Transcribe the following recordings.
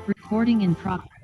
Recording in progress.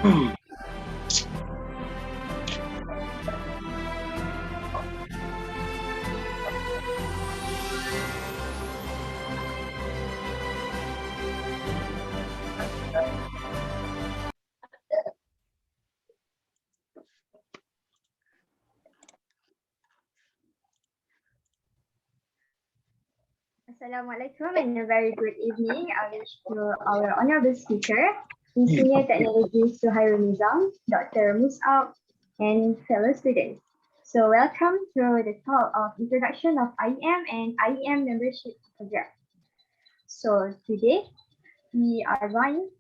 Assalamualaikum and a very good evening. I wish to our honorable speaker, Engineer Technologist Suhairul Nizam, Dr. Mus'ab, and fellow students. So welcome to the talk of introduction of IEM and IEM membership program. So today we are going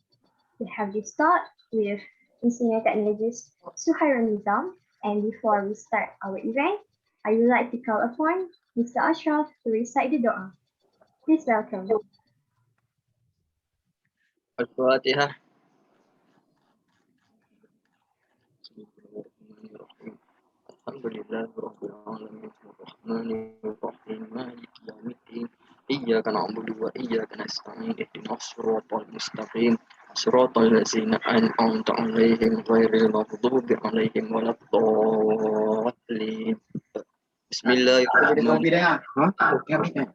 to have this talk with Engineer Technologist Suhairul Nizam. And before we start our event, I would like to call upon Mr. Ashraf to recite the dua. Please welcome. Al-Fatihah. Alhamdulillah rabbil alamin arrahmanir rahim maliki yaumiddin iyyaka na'budu wa iyyaka nasta'in ihdinas siratal mustaqim siratal ladzina an'amta 'alaihim ghairil maghdubi 'alaihim waladdallin. Bismillahirrahmanirrahim.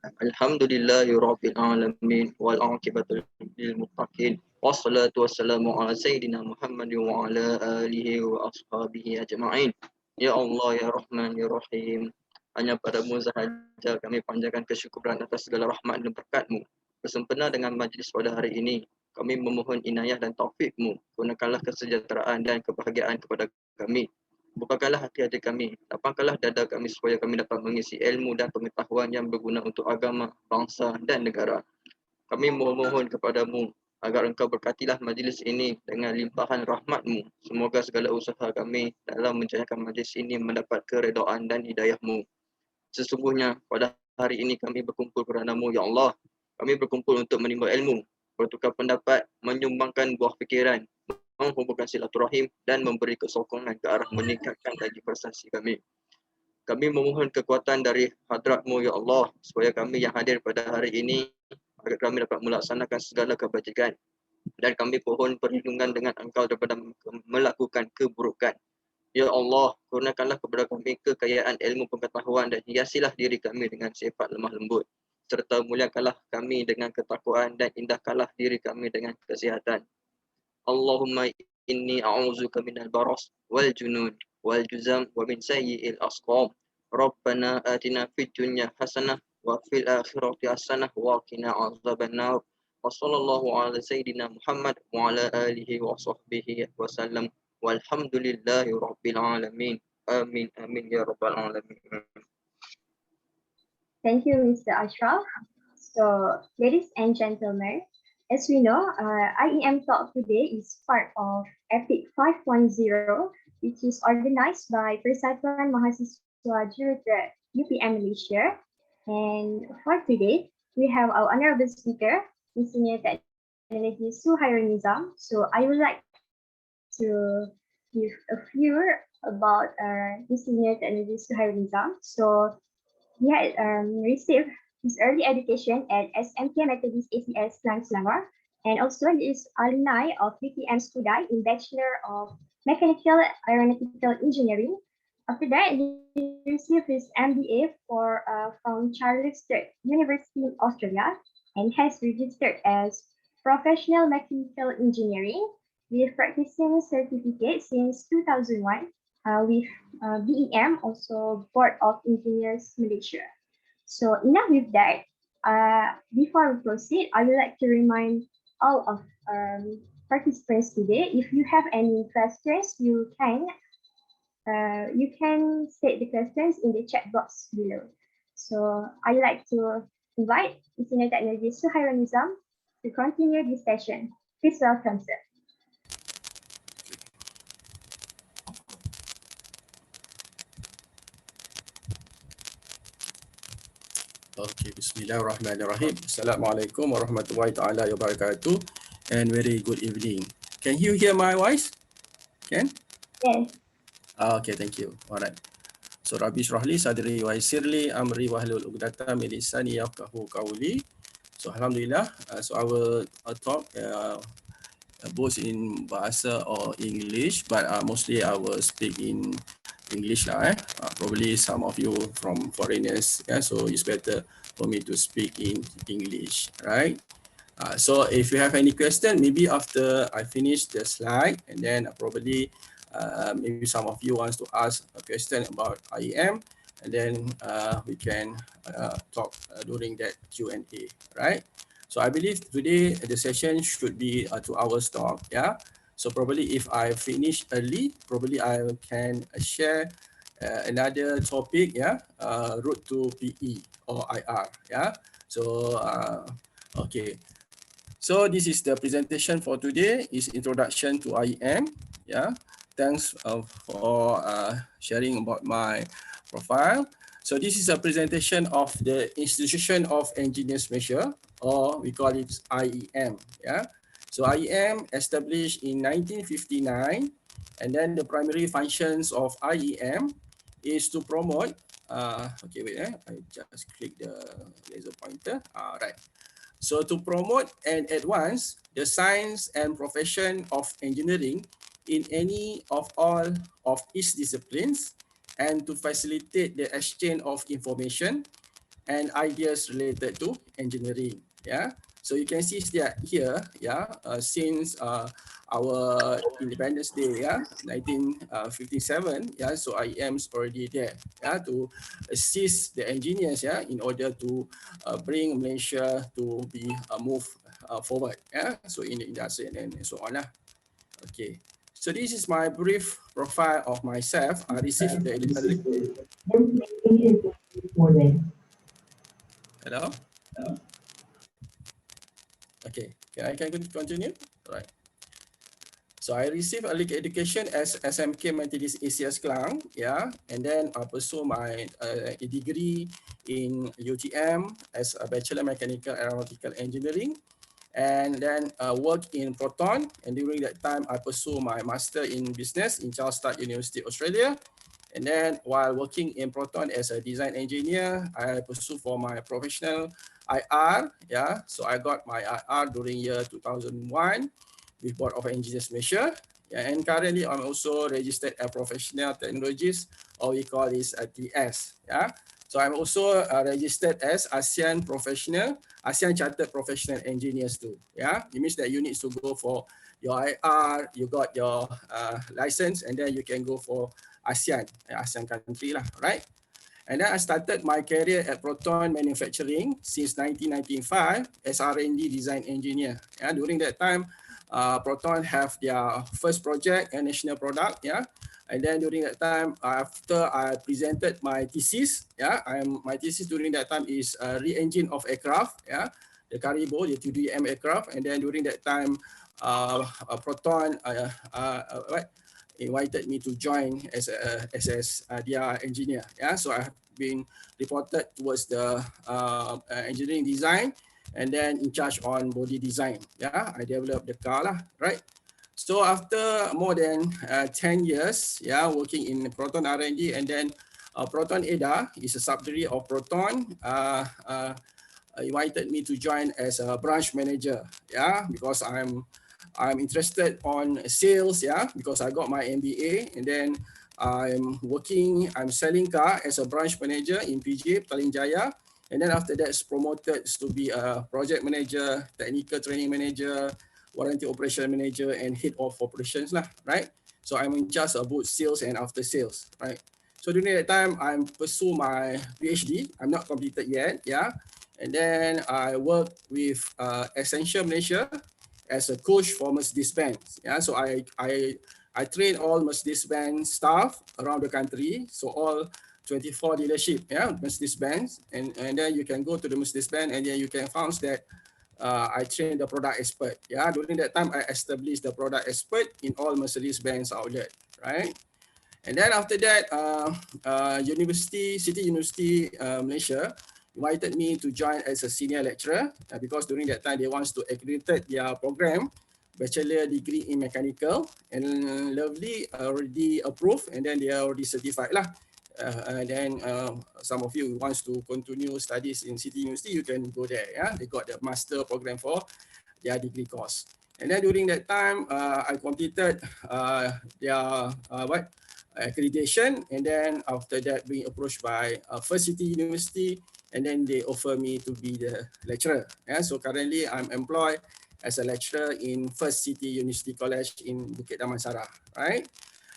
Alhamdulillahi alamin wal aqibatu lil muttaqin wassalatu wassalamu ala sayyidina Muhammadin wa ala alihi wa ashabihi ajma'in. Ya Allah ya Rahman ya Rahim, hanya padamu sahaja kami panjatkan kesyukuran atas segala rahmat dan berkat-Mu. Bersempena dengan majlis pada hari ini, kami memohon inayah dan taufik-Mu. Kurniakanlah kesejahteraan dan kebahagiaan kepada kami. Bukakanlah hati-hati kami, lapangkanlah dada kami supaya kami dapat mengisi ilmu dan pengetahuan yang berguna untuk agama, bangsa dan negara. Kami memohon kepadamu agar engkau berkatilah majlis ini dengan limpahan rahmat-Mu. Semoga segala usaha kami dalam menjayakan majlis ini mendapat keredaan dan hidayah-Mu. Sesungguhnya pada hari ini kami berkumpul kerana-Mu, Ya Allah. Kami berkumpul untuk menimba ilmu, bertukar pendapat, menyumbangkan buah fikiran, menghubungkan silaturahim dan memberi kesokongan ke arah meningkatkan lagi prestasi kami. Kami memohon kekuatan dari hadrat-Mu, Ya Allah, supaya kami yang hadir pada hari ini agar kami dapat melaksanakan segala kebajikan, dan kami pohon perlindungan dengan Engkau daripada melakukan keburukan. Ya Allah, kurniakanlah kepada kami kekayaan ilmu pengetahuan dan hiasilah diri kami dengan sifat lemah lembut, serta muliakanlah kami dengan ketakwaan dan indahkanlah diri kami dengan kesihatan. Allahumma inni a'udzuka minal baras wal junun wal juzam wa min sayyi'il asqam. Rabbana atina fid dunya hasanah wa fil akhirati hasanah wa qina azabannar. Wa sallallahu ala sayyidina Muhammad wa ala alihi wa sahbihi wa sallam. Walhamdulillahi rabbil alamin. Amin amin ya rabbal alamin. Thank you, Mr. Ashraf. So, ladies and gentlemen, as we know, IEM Talk today is part of EPIC 5.0, which is organized by Persatuan Mahasiswa Juruterate UPM Malaysia. And for today, we have our honorable speaker, Engineer Technologist Suhairul Nizam. So I would like to give a few about Engineer Technologist Suhairul Nizam. So he had received his early education at SMK Methodist ACS Selangor, and also he is alumni of UPM Skudai in Bachelor of Mechanical Aeronautical Engineering. After that, he received his MBA from Charles Sturt University in Australia and has registered as Professional Mechanical Engineering with practicing certificate since 2001 with BEM, also Board of Engineers Malaysia. So enough with that. Before we proceed, I would like to remind all of participants today, if you have any questions, you can state the questions in the chat box below. So I'd like to invite Engineer Technologist Suhairul Nizam to continue this session. Please welcome, sir. Okay, bismillahirrahmanirrahim. Assalamualaikum warahmatullahi taala wabarakatuh and very good evening. Can you hear my voice? Can? Yes. Okay, thank you. Alright. So Rabbi syrahli sadri wa yassirli amri wahlul 'uqdatam min lisani yafqahu qawli. So alhamdulillah, so our talk both in Bahasa or English, but mostly I will speak in English lah. Probably some of you from foreigners, yeah, so it's better for me to speak in English, right? So if you have any question, maybe after I finish the slide, and then probably maybe some of you wants to ask a question about IEM, and then we can talk during that Q&A, right? So I believe today the session should be a 2 hours talk, yeah. So probably if I finish early, probably I can share another topic, yeah, route to PE or IR, yeah. So okay. So this is the presentation for today. Is introduction to IEM. Yeah. Thanks for sharing about my profile. So this is a presentation of the Institution of Engineers Malaysia, or we call it IEM. Yeah. So IEM established in 1959, and then the primary functions of IEM is to promote. Okay, wait. I just click the laser pointer. Right. So to promote and advance the science and profession of engineering in any of all of its disciplines, and to facilitate the exchange of information and ideas related to engineering. Yeah. So you can see that here, yeah, since our Independence Day, yeah, 1957, yeah, so IEM is already there, yeah, to assist the engineers, yeah, in order to bring Malaysia to be move forward, yeah, so in the industry and so on. Okay. So this is my brief profile of myself. I received the hello. Okay, can I continue? All right. So I received early education as SMK Methodist ACS Klang, yeah, and then I pursue my degree in UTM as a Bachelor Mechanical Aeronautical Engineering, and then work in Proton. And during that time, I pursue my Master in Business in Charles University, Australia. And then while working in Proton as a design engineer, I pursue for my professional IR. Yeah, so I got my IR during year 2001 with Board of Engineers Malaysia. Yeah, and currently I'm also registered as professional technologist, or we call this a TS. Yeah, so I'm also registered as ASEAN Chartered Professional Engineers too. Yeah, it means that you need to go for your IR, you got your license, and then you can go for ASEAN country lah, right? And then I started my career at Proton Manufacturing since 1995 as R&D design engineer. Yeah, during that time, Proton have their first project and national product. Yeah, and then during that time, after I presented my thesis, yeah, my thesis during that time is re-engine of aircraft. Yeah, the Karibo, the 2DM aircraft, and then during that time, Proton invited me to join as their engineer. Yeah, so I have been reported towards the engineering design, and then in charge on body design. Yeah, I developed the car lah, right? So after more than 10 years, yeah, working in Proton R&D, and then Proton EDA is a subsidiary of Proton. Invited me to join as a branch manager. Yeah, because I'm interested on sales, yeah, because I got my MBA, and then I'm selling car as a branch manager in PJ, Petaling Jaya, and then after that, promoted to be a project manager, technical training manager, warranty operation manager, and head of operations lah, right? So I'm in charge of both sales and after sales, right? So during that time, I'm pursue my PhD. I'm not completed yet, yeah. And then I work with Essential Malaysia as a coach for Mercedes-Benz. Yeah, so I train all Mercedes-Benz staff around the country. So all 24 dealership, yeah, Mercedes-Benz, and then you can go to the Mercedes-Benz, and then you can find that I train the product expert. Yeah, during that time I established the product expert in all Mercedes-Benz outlet, right? And then after that, City University Malaysia invited me to join as a senior lecturer because during that time they want to accredit their program, bachelor degree in mechanical, and Lovely already approved, and then they are already certified lah. And then some of you wants to continue studies in City University, you can go there. Yeah, they got the master program for their degree course. And then during that time, I completed their accreditation, and then after that, being approached by First City University, and then they offer me to be the lecturer. Yeah, so currently I'm employed as a lecturer in First City University College in Bukit Damansara, right?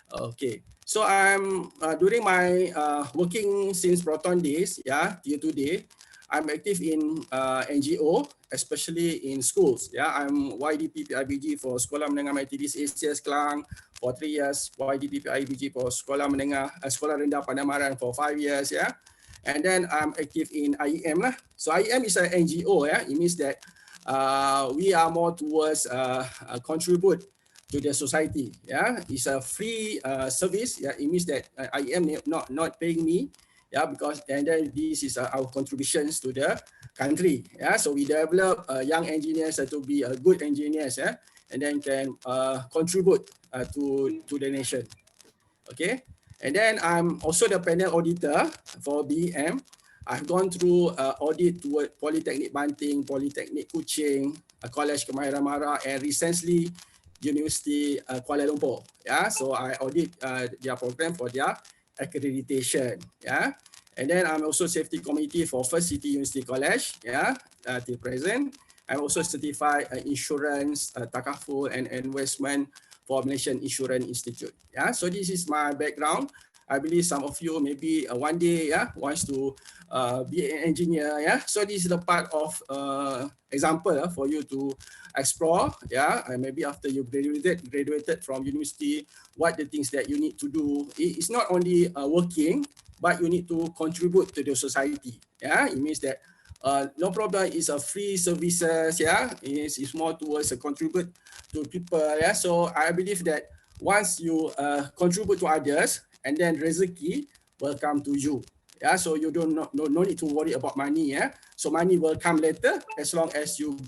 Okay, so I'm during my working since Proton days, yeah, till today, I'm active in NGO, especially in schools. Yeah, I'm YDP PIBG for Sekolah Menengah Methodist ACS Kelang for 3 years, YDP PIBG for Sekolah Rendah Pandamaran for 5 years. Yeah, and then I'm active in IEM lah. So IEM is an NGO. Yeah, it means that we are more towards contribute to the society. Yeah, it's a free service. Yeah, it means that IEM not paying me. Yeah, because and then this is our contributions to the country. Yeah, so we develop young engineers to be good engineers. Yeah, and then can contribute to the nation. Okay, and then I'm also the panel auditor for BEM. I've gone through audit toward Polytechnic Banting, Polytechnic Kuching, College Kemahiran Mara, and recently University Kuala Lumpur. Yeah, so I audit their program for their accreditation. Yeah, and then I'm also safety committee for First City University College. Yeah, till present. I'm also certified insurance, takaful, and investment for Malaysian Insurance Institute. Yeah, so this is my background. I believe some of you maybe one day wants to be an engineer. Yeah, so this is the part of example for you to explore. Yeah, and maybe after you graduated from university, what the things that you need to do. It's not only working, but you need to contribute to the society. Yeah, it means that no problem. It's a free services. Yeah, it's more towards a contribute to people. Yeah, so I believe that once you contribute to others, and then rezeki will come to you. Yeah, so you no need to worry about money. Yeah, so money will come later as long as you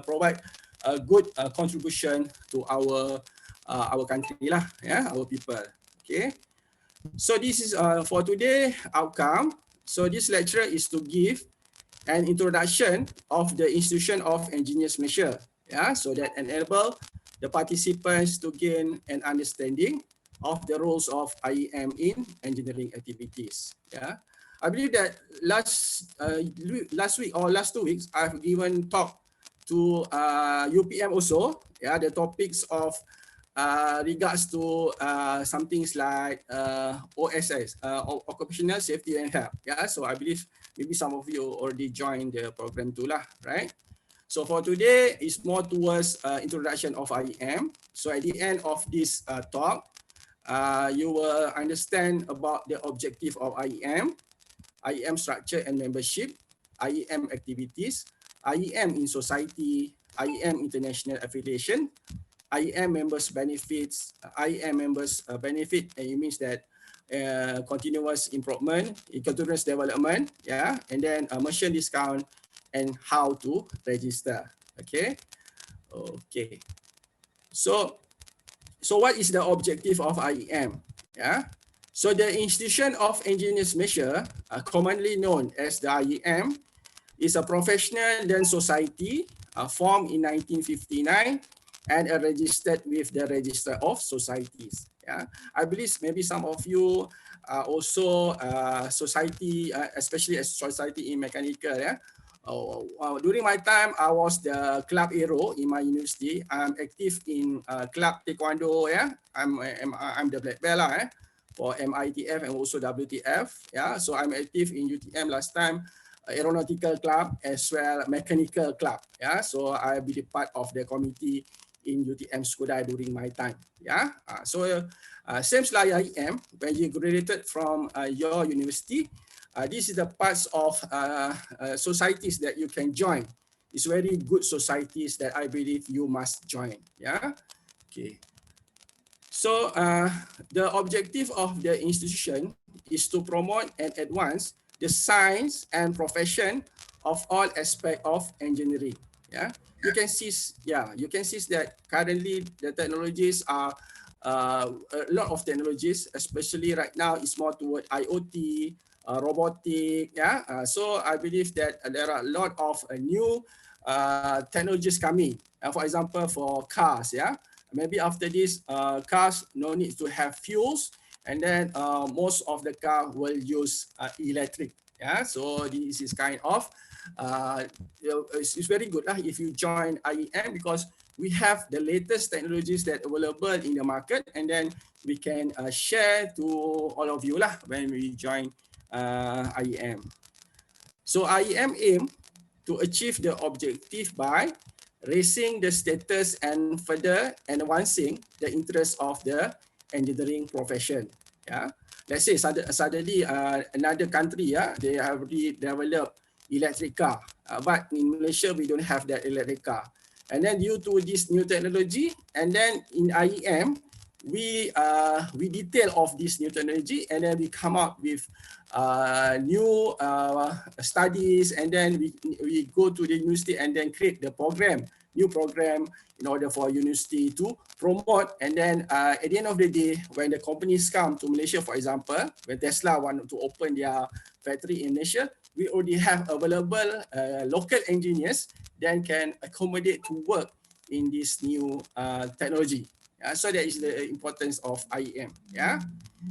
provide a good contribution to our country lah. Yeah, our people. Okay. So this is for today outcome. So this lecture is to give an introduction of the Institution of Engineers Malaysia, yeah, so that enable the participants to gain an understanding of the roles of IEM in engineering activities. Yeah, I believe that last week or last 2 weeks I've given talk to UPM also. Yeah, the topics of regards to some things like OSS, Occupational Safety and Health. Yeah, so I believe maybe some of you already joined the program too lah, right? So for today, it's more towards introduction of IEM. So at the end of this talk, you will understand about the objective of IEM, IEM structure and membership, IEM activities, IEM in society, IEM international affiliation, IEM members benefits, IEM members benefit, and it means that continuous improvement, continuous development, yeah, and then merchant discount and how to register. Okay, okay. So what is the objective of IEM? Yeah. So the Institution of Engineers Malaysia, commonly known as the IEM, is a professional learned society formed in 1959 and registered with the Register of Societies. Yeah, I believe maybe some of you are also society, especially a society in mechanical. Yeah. During my time, I was the club hero in my university. I'm active in club taekwondo. Yeah, I'm the black belt for MITF and also WTF. Yeah, so I'm active in UTM last time, aeronautical club as well mechanical club. Yeah, so I'll be the part of the committee in UTM Skudai during my time. Yeah, same like IEM, when you graduated from your university, this is the parts of societies that you can join. It's very good societies that I believe you must join. Yeah, okay. So the objective of the institution is to promote and advance the science and profession of all aspects of engineering. Yeah, you can see. Yeah, you can see that currently the technologies are a lot of technologies, especially right now, is more toward IoT, robotic. Yeah, so I believe that there are a lot of new technologies coming. For example, for cars, yeah, maybe after this, cars no need to have fuels, and then most of the car will use electric. Yeah, so this is kind of it's very good lah if you join IEM, because we have the latest technologies that available in the market, and then we can share to all of you lah when we join IEM. So IEM aim to achieve the objective by raising the status and further advancing the interest of the engineering profession. Yeah, let's say suddenly another country, yeah, they have already developed electric car, but in Malaysia we don't have that electric car. And then due to this new technology, and then in IEM we detail of this new technology, and then we come up with new studies, and then we go to the university and then create the new program in order for university to promote. And then at the end of the day, when the companies come to Malaysia, for example, when Tesla want to open their factory in Malaysia, we already have available local engineers that can accommodate to work in this new technology. So that is the importance of IEM. Yeah.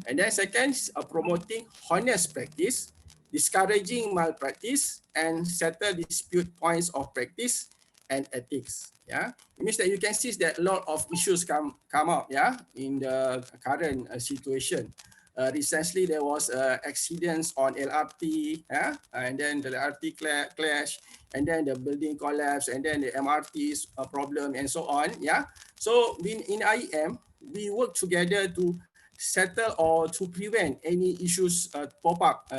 And then second, promoting honest practice, discouraging malpractice, and settle dispute points of practice and ethics. Yeah, it means that you can see that a lot of issues come up. Yeah, in the current situation. Recently, there was accidents on LRT, yeah, and then the LRT clash, and then the building collapse, and then the MRT's problem, and so on. Yeah, so in IEM, we work together to settle or to prevent any issues pop up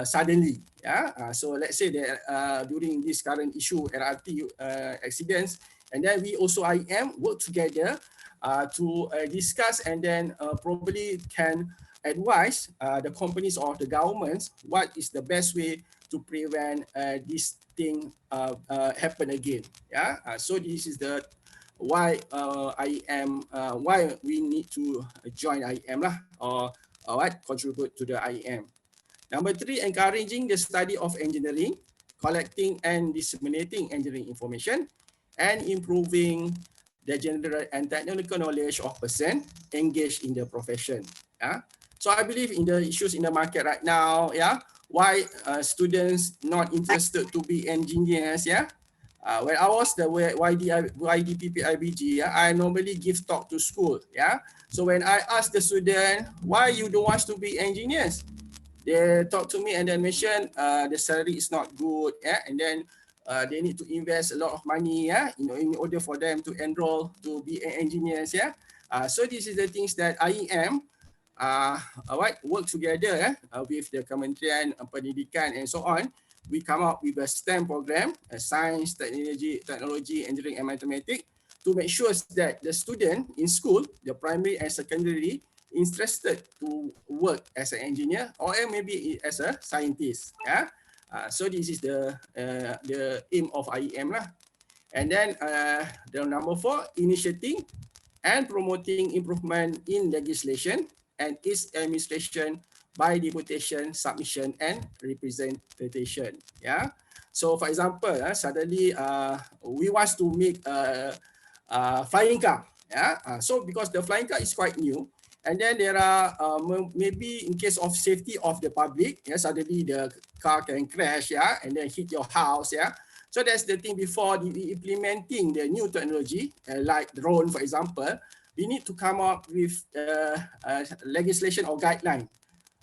suddenly. Yeah, so let's say that during this current issue, LRT accidents, and then we also IEM work together to discuss, and then probably can advise the companies or the governments what is the best way to prevent this thing happen again. Yeah, so this is the why IEM, why we need to join IEM lah, or what contribute to the IEM. Number three, encouraging the study of engineering, collecting and disseminating engineering information, and improving the general and technical knowledge of person engaged in the profession. Yeah. So I believe in the issues in the market right now. Yeah. Why students not interested to be engineers? Yeah. When I was the YDPP IBG, yeah, I normally give talk to school. Yeah. So when I ask the student why you don't want to be engineers, they talk to me and then mention the salary is not good, yeah, and then they need to invest a lot of money, yeah, in order for them to enroll to be engineers, yeah. So this is the things that IEM work together with the Kementerian Pendidikan and so on. We come up with a STEM program, science, technology, engineering, and mathematics, to make sure that the student in school, the primary and secondary, interested to work as an engineer or maybe as a scientist. Yeah. So this is the aim of IEM lah. And then the number 4, initiating and promoting improvement in legislation and its administration by deputation, submission, and representation. Yeah. So for example, suddenly we want to make a flying car. Yeah. So because the flying car is quite new, and then there are maybe in case of safety of the public, yeah, suddenly the car can crash, yeah, and then hit your house, yeah. So that's the thing before implementing the new technology, like drone, for example, we need to come up with legislation or guideline,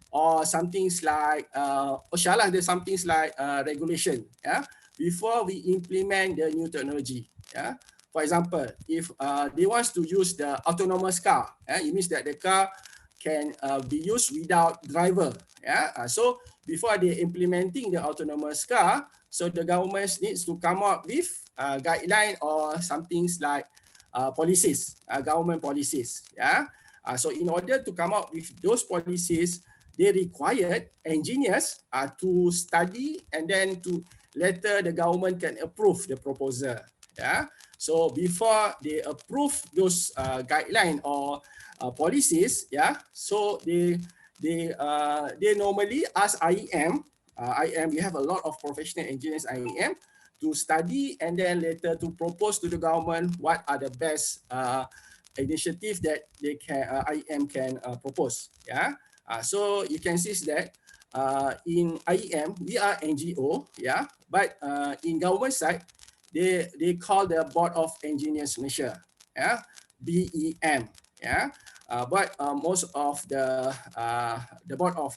or some things like, there's some things like regulation, yeah, before we implement the new technology, yeah. For example, if they want to use the autonomous car, it means that the car can be used without driver. Yeah. So before they implementing the autonomous car, so the government needs to come up with guideline or some things like policies, government policies. Yeah. So in order to come up with those policies, they required engineers to study, and then to later the government can approve the proposal. Yeah. So before they approve those guideline or policies, yeah, so they normally ask IEM. IEM, we have a lot of professional engineers IEM, to study and then later to propose to the government what are the best initiative that they can IEM can propose. Yeah. So you can see that in IEM we are NGO. Yeah. But in government side they call the Board of Engineers Malaysia. Yeah. BEM. Yeah. But most of the board of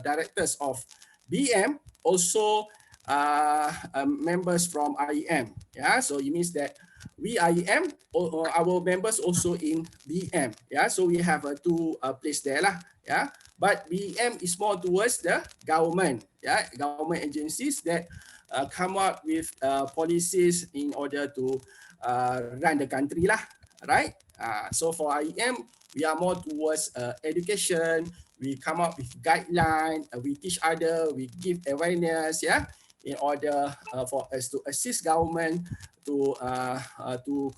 directors of BM also members from IEM. Yeah, so it means that we IEM, our members also in BM. Yeah, so we have two place there lah. Yeah, but BM is more towards the government. Yeah, government agencies that come up with policies in order to run the country lah. Right? So for IEM, we are more towards education. We come up with guideline. We teach other. We give awareness. Yeah, in order for us to assist government to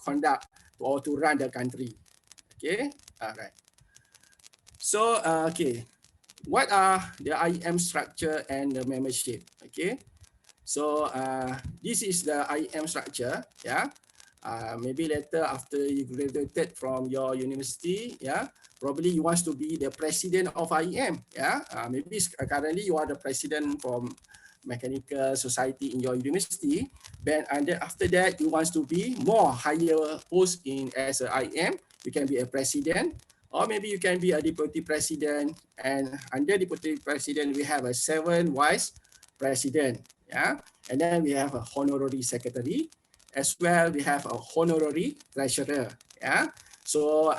conduct or to run the country. Okay. All right. So okay, what are the IEM structure and the membership? Okay. So this is the IEM structure. Yeah. Maybe later after you graduated from your university, yeah, probably you want to be the president of IEM, yeah. Maybe currently you are the president from mechanical society in your university, and then after that you want to be more higher post in as a IEM, you can be a president, or maybe you can be a deputy president, and under deputy president we have a 7 vice president, yeah, and then we have a honorary secretary. As well, we have a honorary treasurer. Yeah. So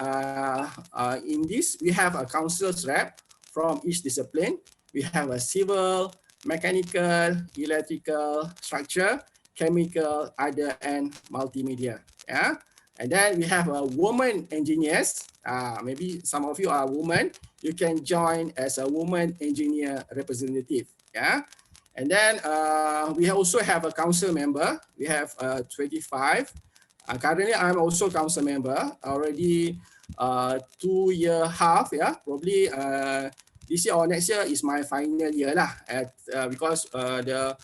in this, we have a council's rep from each discipline. We have a civil, mechanical, electrical, structure, chemical, other, and multimedia. Yeah. And then we have a woman engineers. Maybe some of you are women. You can join as a woman engineer representative. Yeah. And then we also have a council member. We have 25. Currently, I'm also council member. Already 2.5 years. Yeah, probably this year or next year is my final year lah. Because the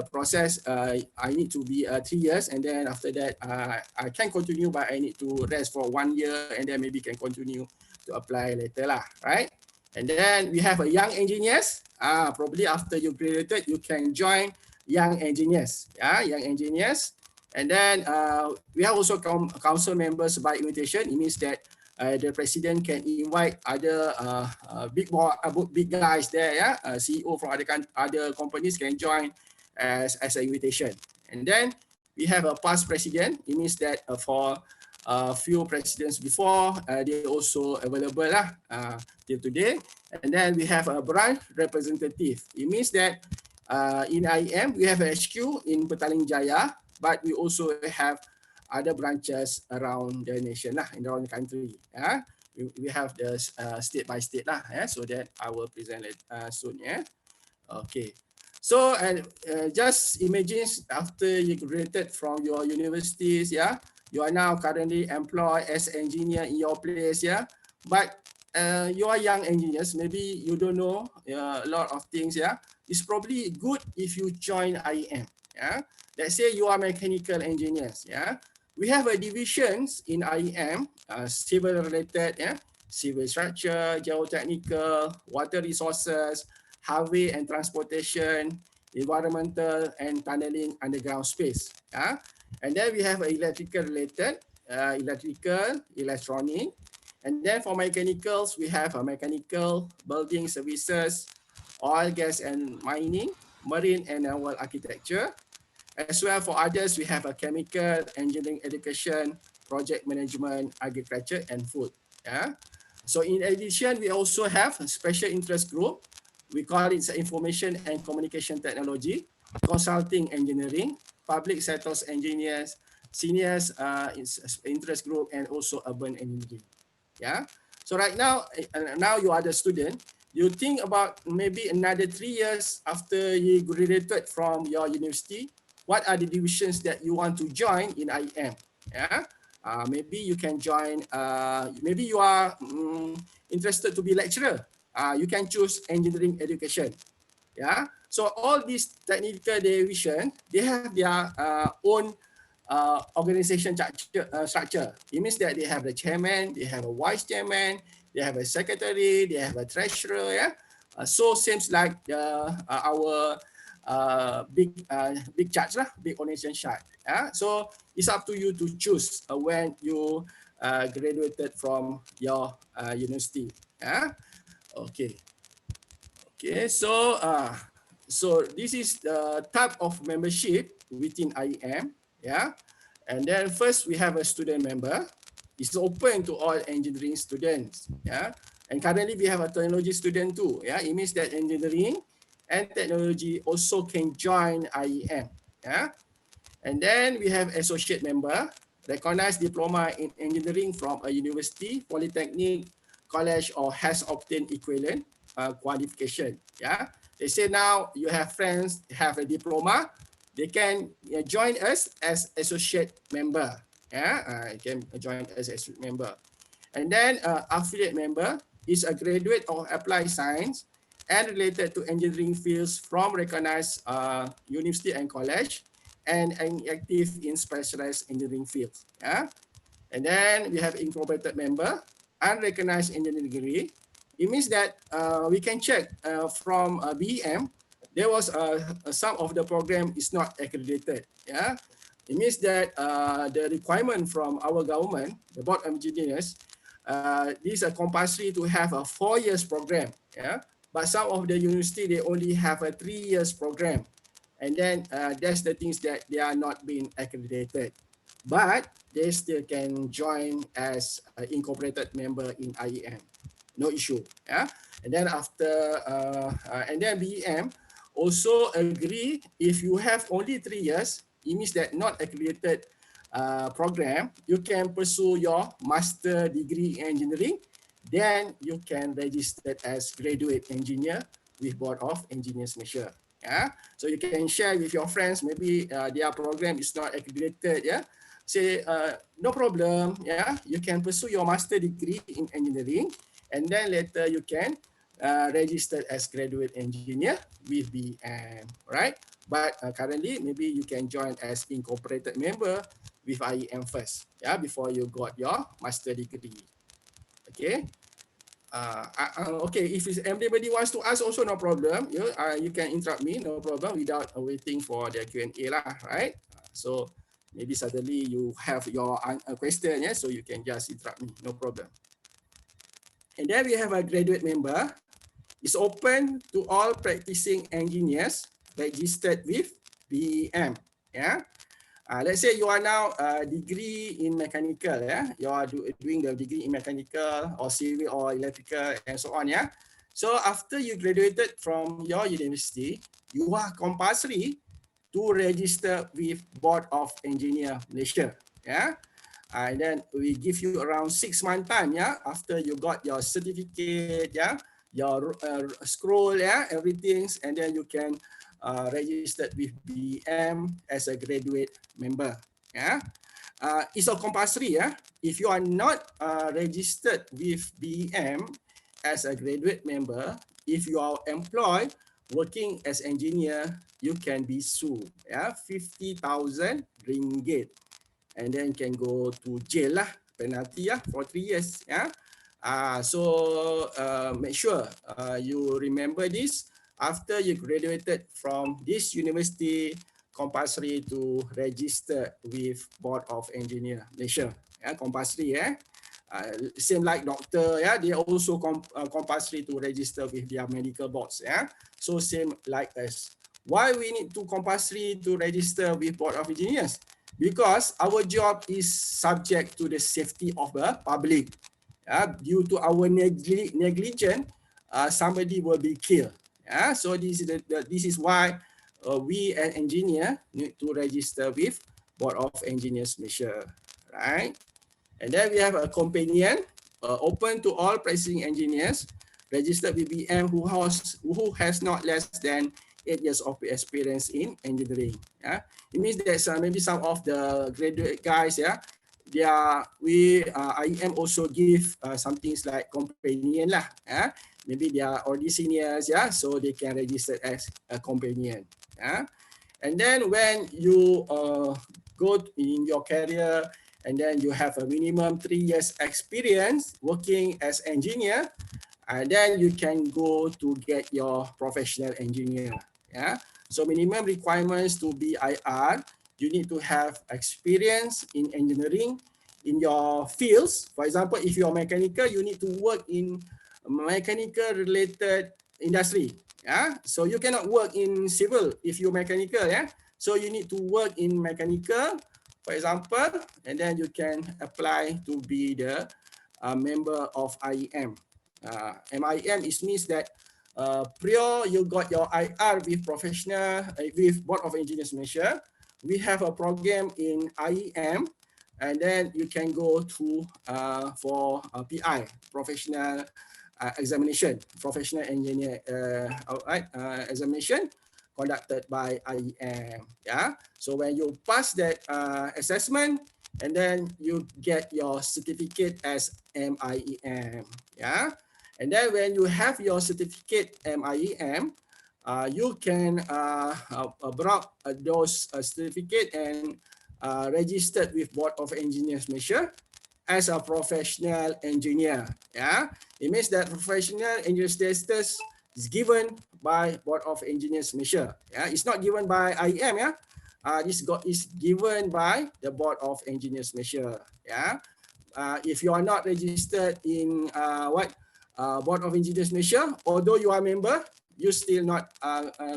process I need to be 3 years, and then after that I can continue, but I need to rest for 1 year, and then maybe can continue to apply later lah, right? And then we have a young engineers. Probably after you graduated, you can join young engineers. Yeah, young engineers. And then we have also council members by invitation. It means that the president can invite other big guys there. Yeah, CEO from other companies can join as an invitation. And then we have a past president. It means that for a few presidents before, they also available lah till today. And then we have a branch representative. It means that in IEM, we have a HQ in Petaling Jaya, but we also have other branches around the nation lah, around the country. Yeah? We have the state by state lah, yeah? So that I will present it soon. Yeah. Okay. So just imagine after you graduated from your universities, yeah, you are now currently employed as engineer in your place, yeah. But you are young engineers, maybe you don't know a lot of things, yeah. It's probably good if you join IEM, yeah. Let's say you are mechanical engineers, yeah. We have a divisions in IEM, civil related, yeah, civil structure, geotechnical, water resources, highway and transportation, environmental and tunneling underground space, yeah. And then we have electrical related, electrical, electronic. And then for mechanicals, we have a mechanical, building services, oil, gas and mining, marine and naval architecture. As well for others, we have a chemical, engineering education, project management, agriculture and food. Yeah. So in addition, we also have a special interest group. We call it information and communication technology, consulting engineering, public sector engineers, seniors interest group, and also urban engineering. Yeah. So right now, now you are the student. You think about maybe another 3 years after you graduated from your university. What are the divisions that you want to join in IEM? Yeah. Maybe you can join. Maybe you are interested to be lecturer. You can choose engineering education. Yeah. So all these technical division, they have their own organization structure. It means that they have the chairman, they have a vice chairman, they have a secretary, they have a treasurer. Yeah. So seems like our big charge lah, big organization chart. Yeah. So it's up to you to choose when you graduated from your university. Yeah. Okay. Okay. So this is the type of membership within IEM. Yeah. And then first we have a student member. It's open to all engineering students. Yeah. And currently we have a technology student too. Yeah. It means that engineering and technology also can join IEM. Yeah. And then we have associate member, recognized diploma in engineering from a university, polytechnic, college, or has obtained equivalent qualification. Yeah, they say now you have friends have a diploma, they can join us as associate member. Yeah, can join us as member. And then affiliate member is a graduate of applied science and related to engineering fields from recognized university and college and active in specialized engineering fields. Yeah? And then we have incorporated member, unrecognized engineering degree. It means that we can check from BEM, there was some of the program is not accredited. Yeah, it means that the requirement from our government, the board of engineers, these are compulsory to have a 4 years program. Yeah, but some of the university they only have a 3 years program, and then that's the things that they are not being accredited, but they still can join as an incorporated member in IEM. No issue. Yeah. And then and then BEM also agree if you have only 3 years, it means that not accredited program, you can pursue your master degree in engineering, then you can register as graduate engineer with Board of Engineers Malaysia. Yeah. So you can share with your friends, maybe their program is not accredited. Yeah. Say, no problem. Yeah. You can pursue your master degree in engineering, and then later you can register as graduate engineer with BEM, right? But currently, maybe you can join as incorporated member with IEM first, yeah, before you got your master degree. Okay. Okay, if anybody wants to ask, also no problem. You can interrupt me, no problem, without waiting for the Q&A lah, right? So maybe suddenly you have your question, yeah, so you can just interrupt me, no problem. And then we have a graduate member. It's open to all practicing engineers registered with BEM. Yeah. Let's say you are now a degree in mechanical. Yeah. You are doing the degree in mechanical or civil or electrical and so on. Yeah. So after you graduated from your university, you are compulsory to register with Board of Engineer Malaysia. Yeah. And then we give you around 6 month time, yeah, after you got your certificate, yeah, your scroll, yeah, everything, and then you can register with BEM as a graduate member. Yeah, it's a compulsory. Yeah, if you are not registered with BEM as a graduate member, if you are employed working as engineer, you can be sued. Yeah, 50,000 ringgit. And then can go to jail lah, penalty lah for 3 years. Yeah. Make sure you remember this. After you graduated from this university, compulsory to register with Board of Engineer Malaysia. Yeah, compulsory. Same like doctor. Yeah, they also compulsory to register with their medical boards. Yeah, so same like us. Why we need to compulsory to register with Board of Engineers? Because our job is subject to the safety of the public. Due to our negligence, somebody will be killed. So this is why we an engineer need to register with Board of Engineers Malaysia, right? And then we have a companion open to all practicing engineers registered with BEM who has not less than 8 years of experience in engineering. Yeah, it means that maybe some of the graduate guys, yeah, IEM also give some things like companion lah. Maybe they are already seniors, yeah, so they can register as a companion. And then when you go in your career and then you have a minimum 3 years experience working as engineer, then you can go to get your professional engineer. Yeah. So minimum requirements to be IR, you need to have experience in engineering in your fields. For example, if you're mechanical, you need to work in mechanical related industry. Yeah. So you cannot work in civil if you're mechanical. Yeah. So you need to work in mechanical, for example, and then you can apply to be the member of IEM. MIM is means that prior you got your IR with professional with Board of Engineers Malaysia. We have a program in IEM, and then you can go to for PI, professional examination, professional engineer examination conducted by IEM. Yeah. So when you pass that assessment, and then you get your certificate as MIEM. Yeah. And then when you have your certificate MIEM, you can brought those certificate and registered with Board of Engineers Malaysia as a professional engineer. Yeah, it means that professional engineer status is given by Board of Engineers Malaysia. Yeah, it's not given by IEM. Yeah, is given by the Board of Engineers Malaysia. Yeah, if you are not registered in Board of Engineers Malaysia, although you are a member, you still not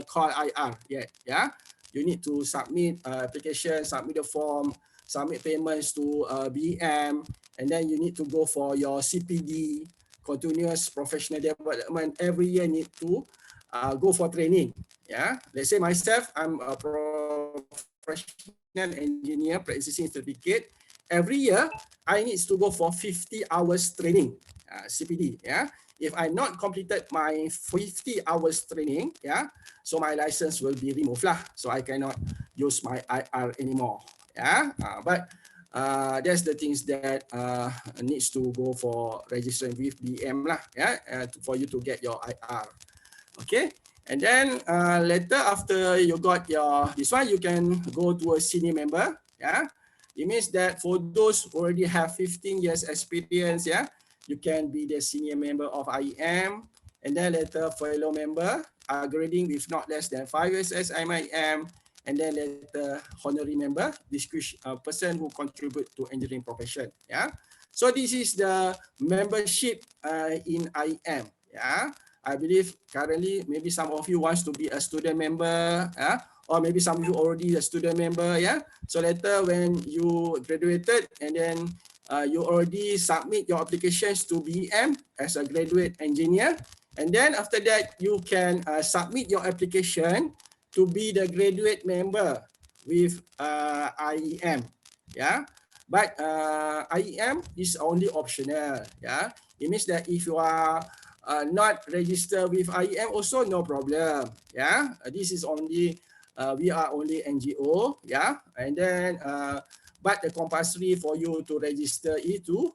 called IR yet. Yeah, you need to submit application, submit the form, submit payments to BEM, and then you need to go for your CPD, continuous professional development. Every year need to go for training. Yeah, let's say myself, I'm a professional engineer practicing certificate. Every year, I need to go for 50 hours training, CPD. Yeah, if I not completed my 50 hours training, yeah, so my license will be removed lah. So I cannot use my IR anymore. Yeah, but that's the things that needs to go for registering with BM lah. Yeah, for you to get your IR. Okay. And then later after you got your this one, you can go to a senior member. Yeah, it means that for those who already have 15 years experience, yeah, you can be the senior member of IEM, and then later fellow member, grading with not less than 5 years as IEM, and then later honorary member, this person who contribute to engineering profession. Yeah, so this is the membership in IEM. Yeah. I believe currently maybe some of you wants to be a student member, or maybe some of you already a student member. Yeah. So later when you graduated and then you already submit your applications to BEM as a graduate engineer, and then after that you can submit your application to be the graduate member with IEM. Yeah. But IEM is only optional. Yeah. It means that if you are not register with IEM also no problem. Yeah, this is only we are only NGO. Yeah, and then but the compulsory for you to register itu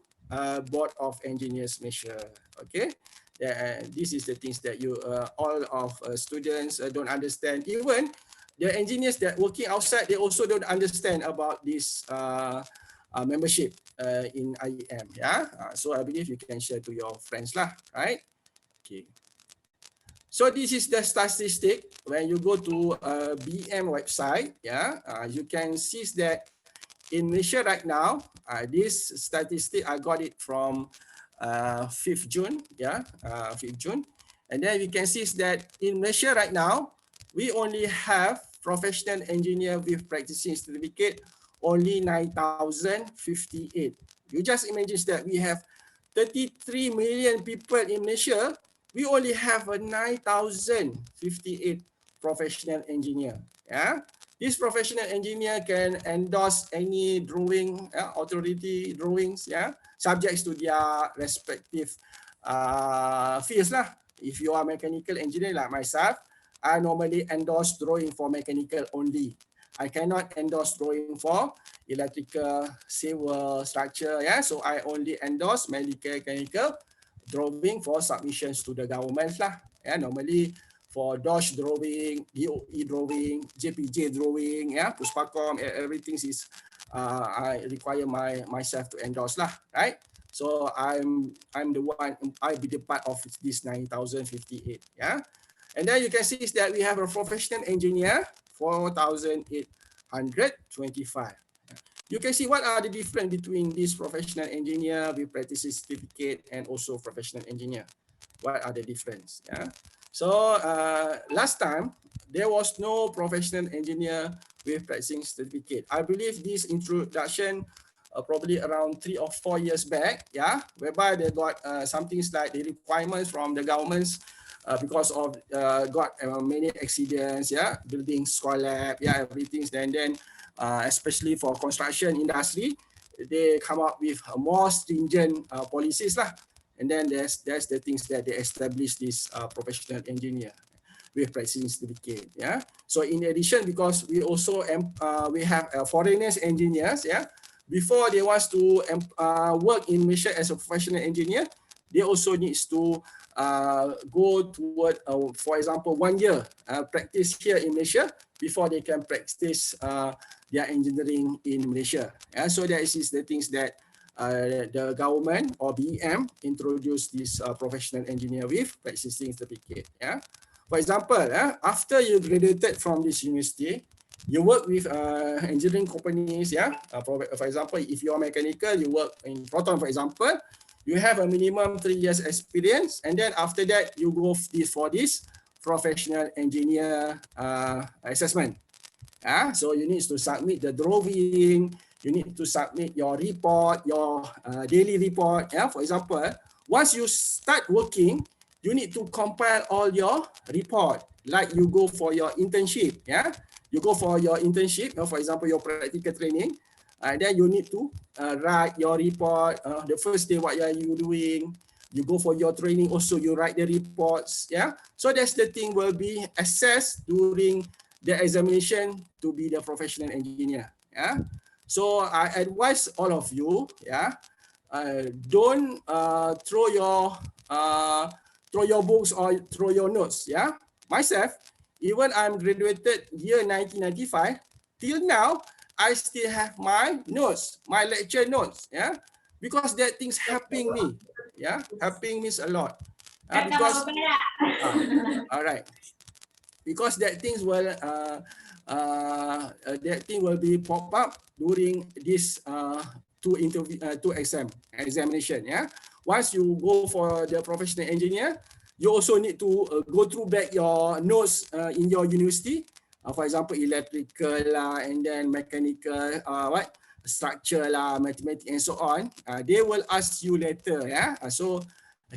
Board of Engineers Malaysia. Okay, this is the things that you all of students don't understand. Even the engineers that working outside, they also don't understand about this membership in IEM. Yeah, so I believe you can share to your friends lah, right? Okay. So this is the statistic. When you go to BM website, yeah, you can see that in Malaysia right now, this statistic I got it from 5th June, yeah, 5th June, and then we can see that in Malaysia right now, we only have professional engineer with practicing certificate only 9,058. You just imagine that we have 33 million people in Malaysia. We only have a 9,058 professional engineer. Yeah, this professional engineer can endorse any drawing, authority drawings, yeah, subjects to their respective fields lah. If you are mechanical engineer like myself, I normally endorse drawing for mechanical only. I cannot endorse drawing for electrical, civil, structure. Yeah, so I only endorse medical, chemical drawing for submissions to the government lah. Yeah, normally for DOSH drawing, DOE drawing, JPJ drawing, yeah, Puspakom, everything is I require myself to endorse lah, right? So I'm the one, I be the part of this 9,058, yeah. And then you can see is that we have a professional engineer, 4,825. You can see what are the difference between this professional engineer with practice certificate and also professional engineer. What are the difference? Yeah. So last time there was no professional engineer with practicing certificate. I believe this introduction probably around 3 or 4 years back, yeah, whereby they got something like the requirements from the governments because of got many accidents, yeah, buildings collapse, yeah, everything. And then especially for construction industry, they come up with more stringent policies lah. And then there's the things that they establish this professional engineer with practicing certificate. Yeah. So in addition, because we also we have foreigners engineers. Yeah. Before they want to work in Malaysia as a professional engineer, they also needs to go toward, for example, 1 year practice here in Malaysia before they can practice their engineering in Malaysia. Yeah. So that is the things that the government or BEM introduced this professional engineer with practicing certificate. Yeah. For example, after you graduated from this university, you work with engineering companies. Yeah. For example, if you are mechanical, you work in Proton, for example, you have a minimum 3 years experience, and then after that, you go for this professional engineer assessment. So you need to submit the drawing, you need to submit your report, your daily report. Yeah, for example, once you start working, you need to compile all your report. Like you go for your internship. Yeah, you go for your internship. For example, your practical training. Then you need to write your report. The first day, what are you doing? You go for your training. Also, you write the reports. Yeah, so that's the thing will be assessed during the examination to be the professional engineer. Yeah. So I advise all of you, yeah, don't throw your books or throw your notes. Yeah. Myself, even I'm graduated year 1995, till now, I still have my notes, my lecture notes. Yeah. Because that thing's helping me. Yeah. Helping me a lot. Because, all right. Because that things will be pop up during this two examination. Yeah. Once you go for the professional engineer, you also need to go through back your notes in your university. For example, electrical and then mechanical, structure mathematics and so on. They will ask you later. Yeah. So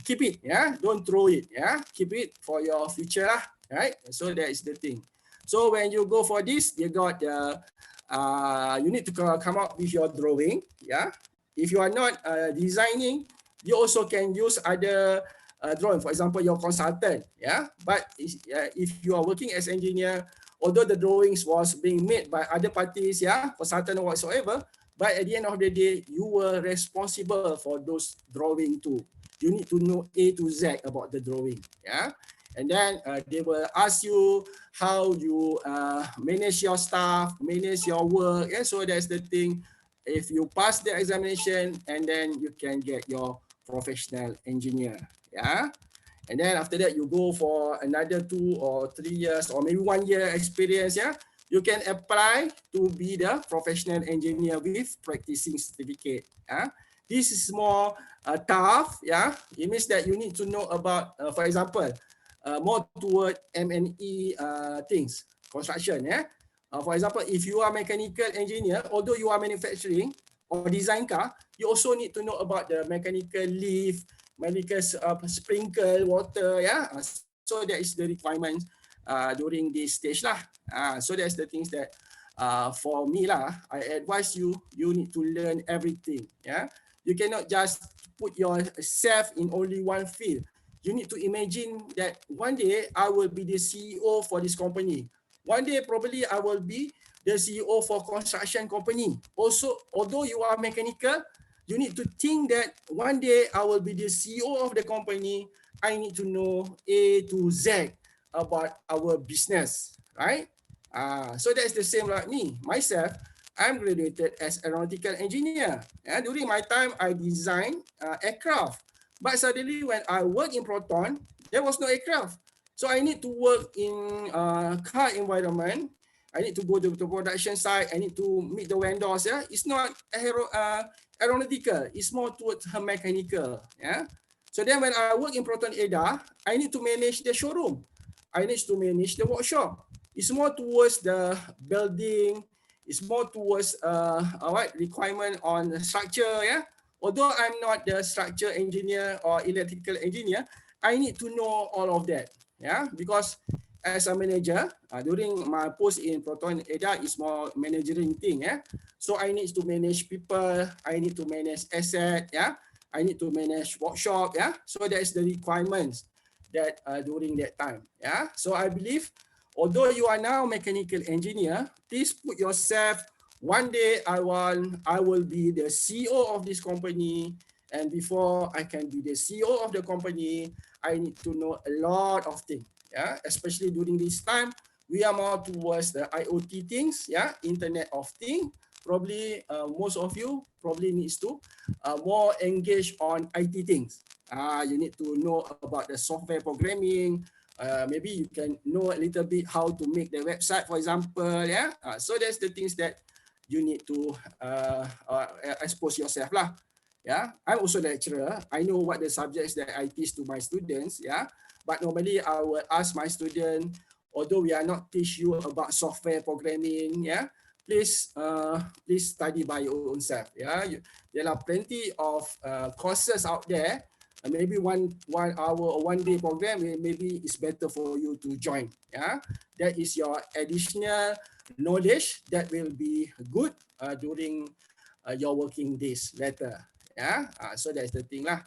keep it. Yeah. Don't throw it. Yeah. Keep it for your future lah. Right. So that is the thing. So when you go for this, you got you need to come up with your drawing. Yeah. If you are not designing, you also can use other drawing. For example, your consultant. Yeah. But if you are working as engineer, although the drawings was being made by other parties, yeah, consultant or whatsoever, but at the end of the day, you were responsible for those drawing too. You need to know A to Z about the drawing. Yeah. And then they will ask you how you manage your staff, manage your work. Yeah? So that's the thing. If you pass the examination, and then you can get your professional engineer. Yeah. And then after that, you go for another 2 or 3 years or maybe 1 year experience. Yeah. You can apply to be the professional engineer with practicing certificate. Yeah. This is more tough. Yeah. It means that you need to know about, for example, more toward M&E things, construction. Yeah. For example, if you are mechanical engineer, although you are manufacturing or design car, you also need to know about the mechanical lift, mechanical sprinkle water. Yeah. So that is the requirement during this stage lah. So that's the things that for me lah, I advise you, you need to learn everything. Yeah. You cannot just put yourself in only one field. You need to imagine that one day I will be the CEO for this company. One day probably I will be the CEO for construction company. Also, although you are mechanical, you need to think that one day I will be the CEO of the company. I need to know A to Z about our business, right? So that's the same like me. Myself, I'm graduated as aeronautical engineer. During my time, I designed aircraft. But suddenly when I work in Proton, there was no aircraft. So I need to work in car environment. I need to go to the production site. I need to meet the vendors. Yeah, it's not aeronautical. It's more towards mechanical. Yeah. So then when I work in Proton ADA, I need to manage the showroom. I need to manage the workshop. It's more towards the building. It's more towards what requirement on the structure. Yeah. Although I'm not the structure engineer or electrical engineer, I need to know all of that. Yeah, because as a manager, during my post in Proton ADA is more managering thing. Yeah, so I need to manage people. I need to manage asset. Yeah, I need to manage workshop. Yeah, so that is the requirements that during that time. Yeah, so I believe, although you are now mechanical engineer, please put yourself. One day I will be the CEO of this company, and before I can be the CEO of the company, I need to know a lot of things. Yeah, especially during this time, we are more towards the IoT things. Yeah, Internet of Things. Probably most of you probably needs to more engage on IT things. You need to know about the software programming. Maybe you can know a little bit how to make the website, for example. Yeah, so that's the things that you need to expose yourself lah. Yeah, I'm also lecturer. I know what the subjects that I teach to my students. Yeah, but normally I will ask my student, although we are not teach you about software programming. Yeah, please study by your own self. Yeah, there are plenty of courses out there. Maybe one hour or 1 day program, maybe it's better for you to join. Yeah, that is your additional knowledge that will be good during your working days later. Yeah, so that's the thing lah.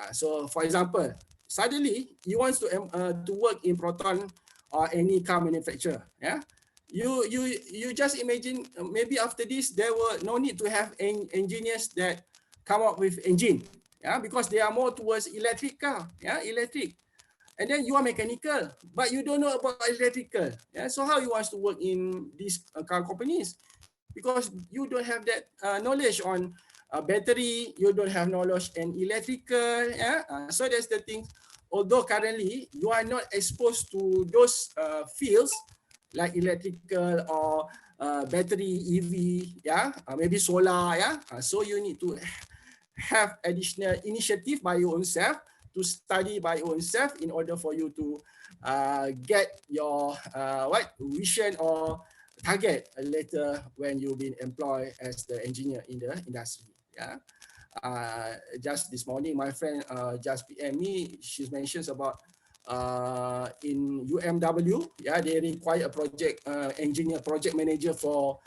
So for example, suddenly you want to work in Proton or any car manufacturer. Yeah, you just imagine maybe after this there will no need to have engineers that come up with engine. Yeah, because they are more towards electric car. Yeah, electric. And then you are mechanical, but you don't know about electrical. Yeah, so how you want to work in these car companies? Because you don't have that knowledge on battery, you don't have knowledge in electrical. Yeah, so that's the thing. Although currently you are not exposed to those fields like electrical or battery, EV, yeah, maybe solar, yeah. So you need to have additional initiative by your own self, to study by your own self in order for you to get your vision or target later when you've been employed as the engineer in the industry. Yeah. Just this morning, my friend just PM me. She mentions about in UMW. Yeah, they require a project engineer, project manager for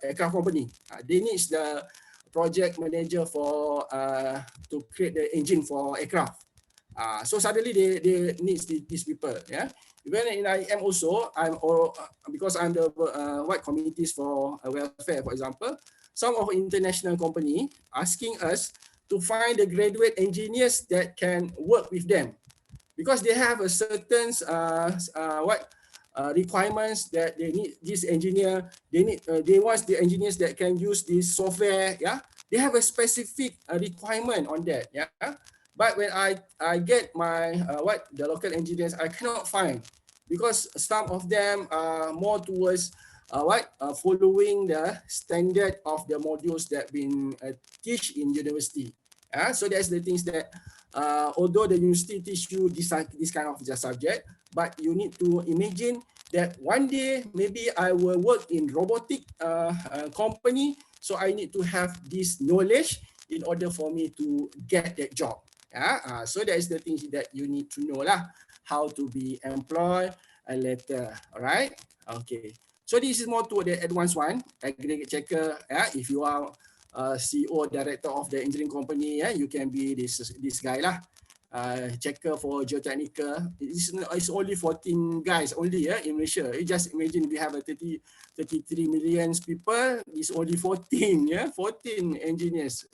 aircraft company. They need the project manager for to create the engine for aircraft. So suddenly they need these people. Yeah. Even in IEM also, because I'm the committees for welfare, for example. Some of international company asking us to find the graduate engineers that can work with them, because they have a certain requirements that they need this engineer. They want the engineers that can use this software. Yeah, they have a specific requirement on that. Yeah, but when I get my the local engineers, I cannot find, because some of them are more towards following the standard of the modules that been teach in university. So that's the things that although the university teach you this kind of subject, but you need to imagine that one day maybe I will work in robotic company, so I need to have this knowledge in order for me to get that job. So that is the things that you need to know lah, how to be employed later. All right. Okay. So this is more to the advanced one, aggregate checker. If you are CEO, director of the engineering company, you can be this guy lah. checker for geotechnical. It's only 14 guys only in Malaysia. You just imagine we have a 33 million people. It's only 14, 14 engineers,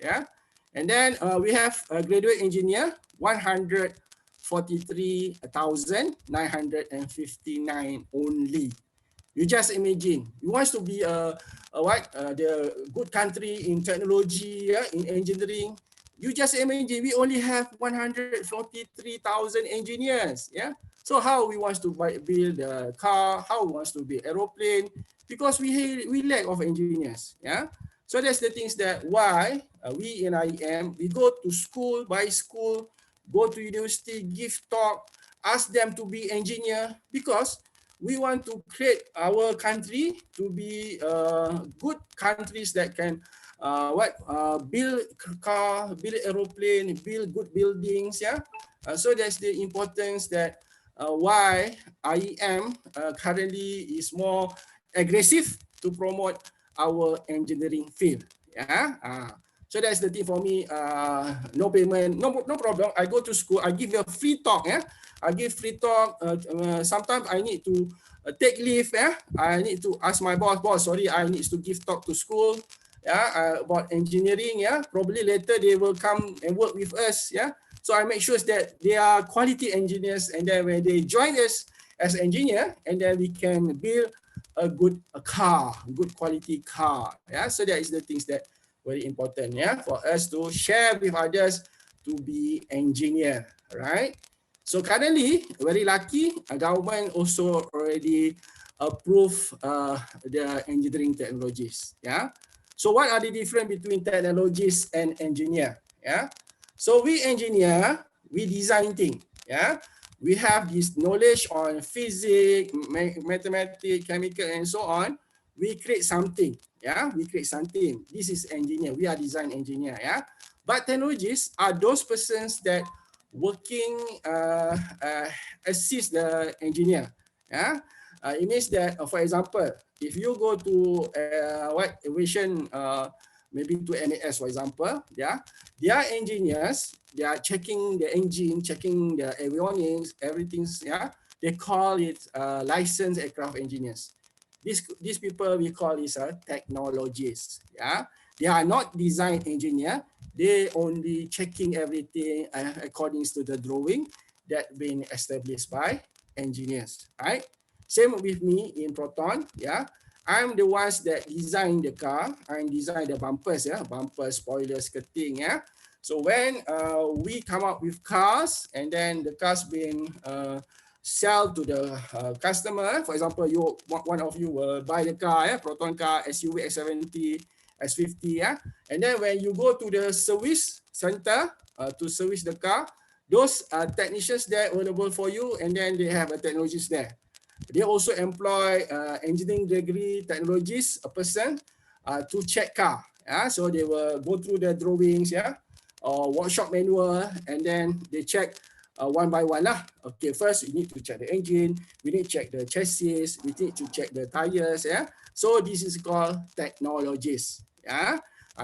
And then we have a graduate engineer, 143,959 only. You just imagine, you want to be the good country in technology, in engineering. You just imagine we only have 143,000 engineers, So how we want to build a car? How we want to build aeroplane? Because we lack of engineers, So that's the things that why we in IEM we go to school, by school, go to university, give talk, ask them to be engineer because we want to create our country to be good countries that can build car, build aeroplane, build good buildings, so that's the importance that why IEM currently is more aggressive to promote our engineering field, so that's the thing for me. No payment, no problem. I go to school, I give you a free talk, I give free talk. Sometimes I need to take leave. I need to ask my boss, sorry, I need to give talk to school. About engineering. Probably later they will come and work with us. So I make sure that they are quality engineers, and then when they join us as engineer, and then we can build a good car, good quality car. So that is the things that very important. For us to share with others to be engineer, right? So currently, very lucky, government also already approve the engineering technologies. So what are the difference between technologies and engineer? So we engineer, we design things. We have this knowledge on physics, mathematics, chemical, and so on. We create something. We create something. This is engineer. We are design engineer. But technologists are those persons that working assist the engineer. It means that, for example, if you go to aviation, maybe to NAS, for example, their engineers, they are checking the engine, checking the avionics, everything. They call it licensed aircraft engineers. These people we call is technologists. They are not design engineer. They only checking everything according to the drawing that been established by engineers. Right? Same with me in Proton. I'm the ones that design the car. I design the bumpers. Bumpers, spoilers, skirting. So when we come up with cars, and then the cars being sell to the customer. For example, one of you will buy the car, Proton car, SUV S70, S50, and then when you go to the service center to service the car, those technicians there available for you, and then they have a technologist there. They also employ engineering degree technologists, a person to check car. So they will go through the drawings, or workshop manual, and then they check one by one lah. Okay, first we need to check the engine, we need to check the chassis, we need to check the tires. So this is called technologies.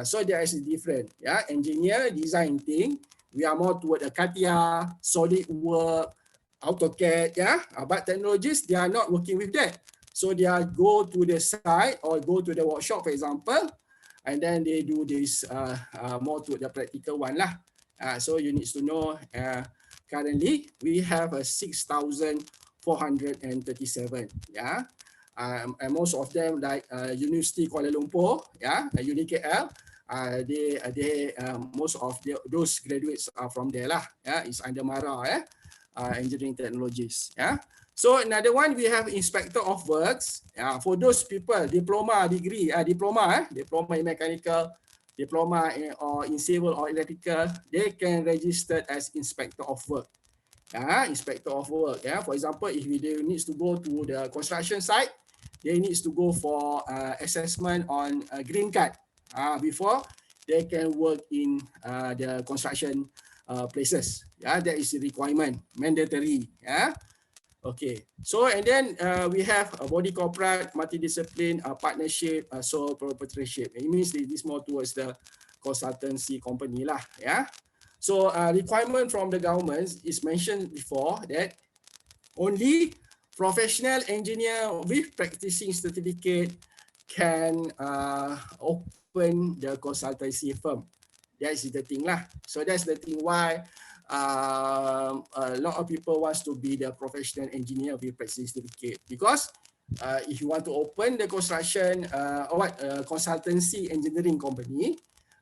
So there is a different. Engineer design thing. We are more toward the CATIA, SolidWorks, AutoCAD. But technologists, they are not working with that. So they are go to the site or go to the workshop, for example, and then they do this more to the practical one lah. So you need to know. Currently, we have 6,437. And most of them, like University Kuala Lumpur, UniKL, most of those graduates are from there lah. It's under MARA, engineering technologies. So another one, we have inspector of works. For those people, diploma degree, diploma in mechanical, diploma in civil or electrical, they can register as inspector of work. Inspector of work. For example, if they needs to go to the construction site, they needs to go for assessment on a green card before they can work in the construction places. That is a requirement, mandatory. Okay, so and then we have a body corporate, multidiscipline, partnership, sole proprietorship. It means this more towards the consultancy company lah. So requirement from the government is mentioned before that only professional engineer with practicing certificate can open the consultancy firm. That's the thing lah. So that's the thing why a lot of people wants to be the professional engineer with practicing certificate, because if you want to open the construction consultancy engineering company,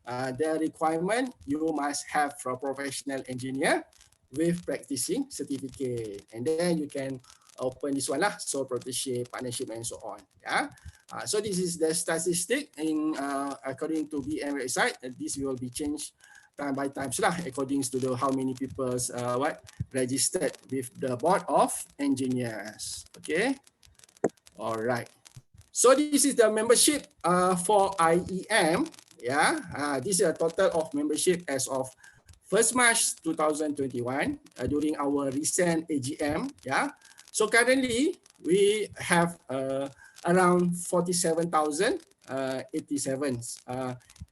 the requirement you must have a professional engineer with practicing certificate, and then you can open this one lah, sole proprietorship, partnership, and so on. Yeah. So this is the statistic in according to BM website, and this will be changed time by time lah, according to the how many people registered with the board of engineers. Okay. All right. So this is the membership for IEM. Yeah, this is a total of membership as of 1st March 2021 during our recent AGM. Yeah. So currently we have around 47,087,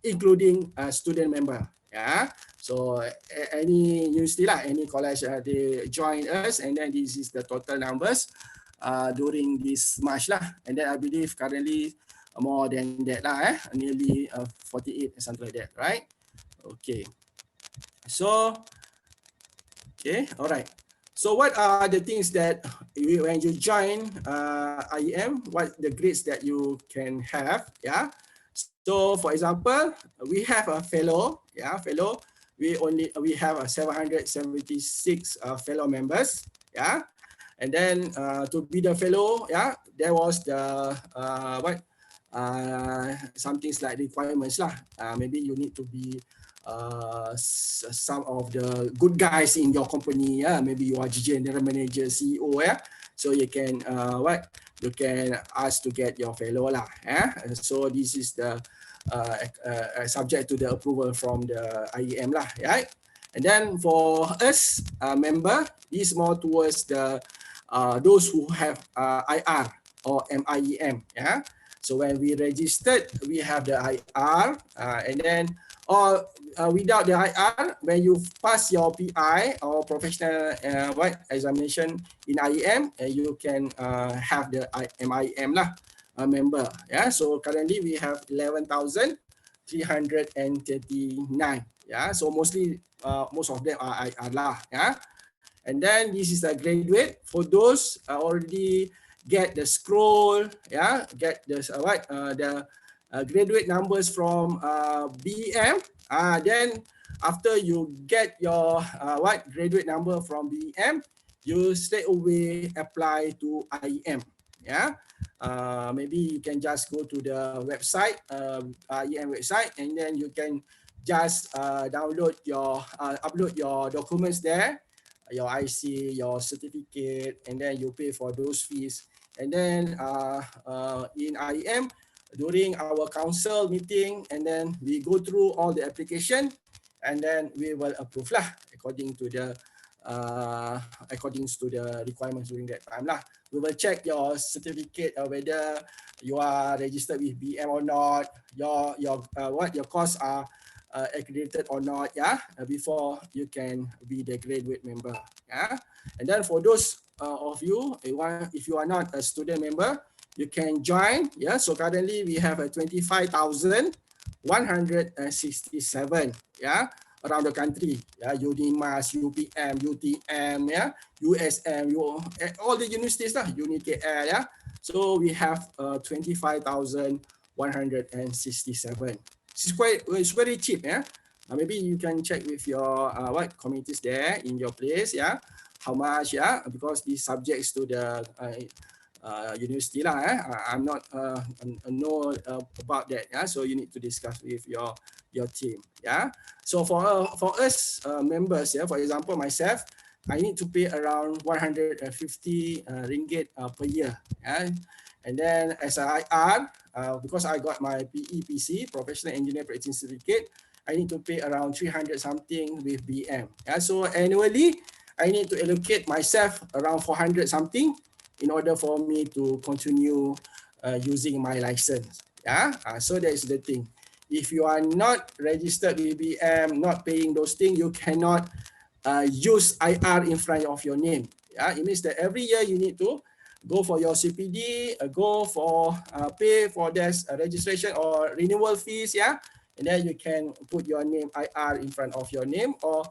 including student member. Yeah. So any university lah, any college, they join us, and then this is the total numbers during this March lah, and then I believe currently more than that lah, nearly 48 something like that, right? Okay. So, okay, all right. So what are the things that when you join IEM, what the grades that you can have? Yeah. So for example, we have a fellow. Yeah, fellow. We have a 776 fellow members. Yeah. And then to be the fellow, yeah, there was the some things like requirements lah. Maybe you need to be some of the good guys in your company. Yeah, maybe you are general manager, CEO. Yeah, so you can you can ask to get your fellow lah. Yeah, so this is the subject to the approval from the IEM lah. Right. And then for us member, is more towards the those who have IR or MIEM. Yeah. So when we registered, we have the IR, and then without the IR, when you pass your PI or professional examination in IEM, you can have the MIEM lah member. Yeah. So currently we have 11,339. Yeah. So mostly most of them are IR lah. Yeah. And then this is the graduate for those already get the scroll, yeah, get the graduate numbers from BEM. Then after you get your graduate number from BEM, you straight away apply to IEM. Yeah, maybe you can just go to the website, IEM website, and then you can just download your upload your documents there, your IC, your certificate, and then you pay for those fees. And then in IEM, during our council meeting, and then we go through all the application, and then we will approve lah according to the requirements during that time lah. We will check your certificate whether you are registered with BM or not, your course are accredited or not, yeah, before you can be the graduate member. Yeah. And then for those of you, if you are not a student member, you can join. Yeah. So currently we have a 25,167, yeah, around the country. Yeah, UNIMAS, UPM, UTM, yeah, USM, all the universities lah, UNIKL, yeah. So we have 25,167. It's very cheap, yeah. Maybe you can check with your communities there in your place, yeah. How much, yeah, because these subjects to the university lah. I'm not know about that, yeah. So you need to discuss with your team, yeah. So for us members, yeah, for example myself, I need to pay around 150 ringgit per year, yeah. And then as a IR, because I got my PEPC, Professional Engineer Practicing Certificate, I need to pay around 300 something with BM. Yeah, so annually, I need to allocate myself around 400 something in order for me to continue using my license. Yeah, so that is the thing. If you are not registered with UPM, not paying those things, you cannot use IR in front of your name. Yeah, it means that every year you need to go for your CPD, go for pay for this registration or renewal fees. Yeah, and then you can put your name IR in front of your name, or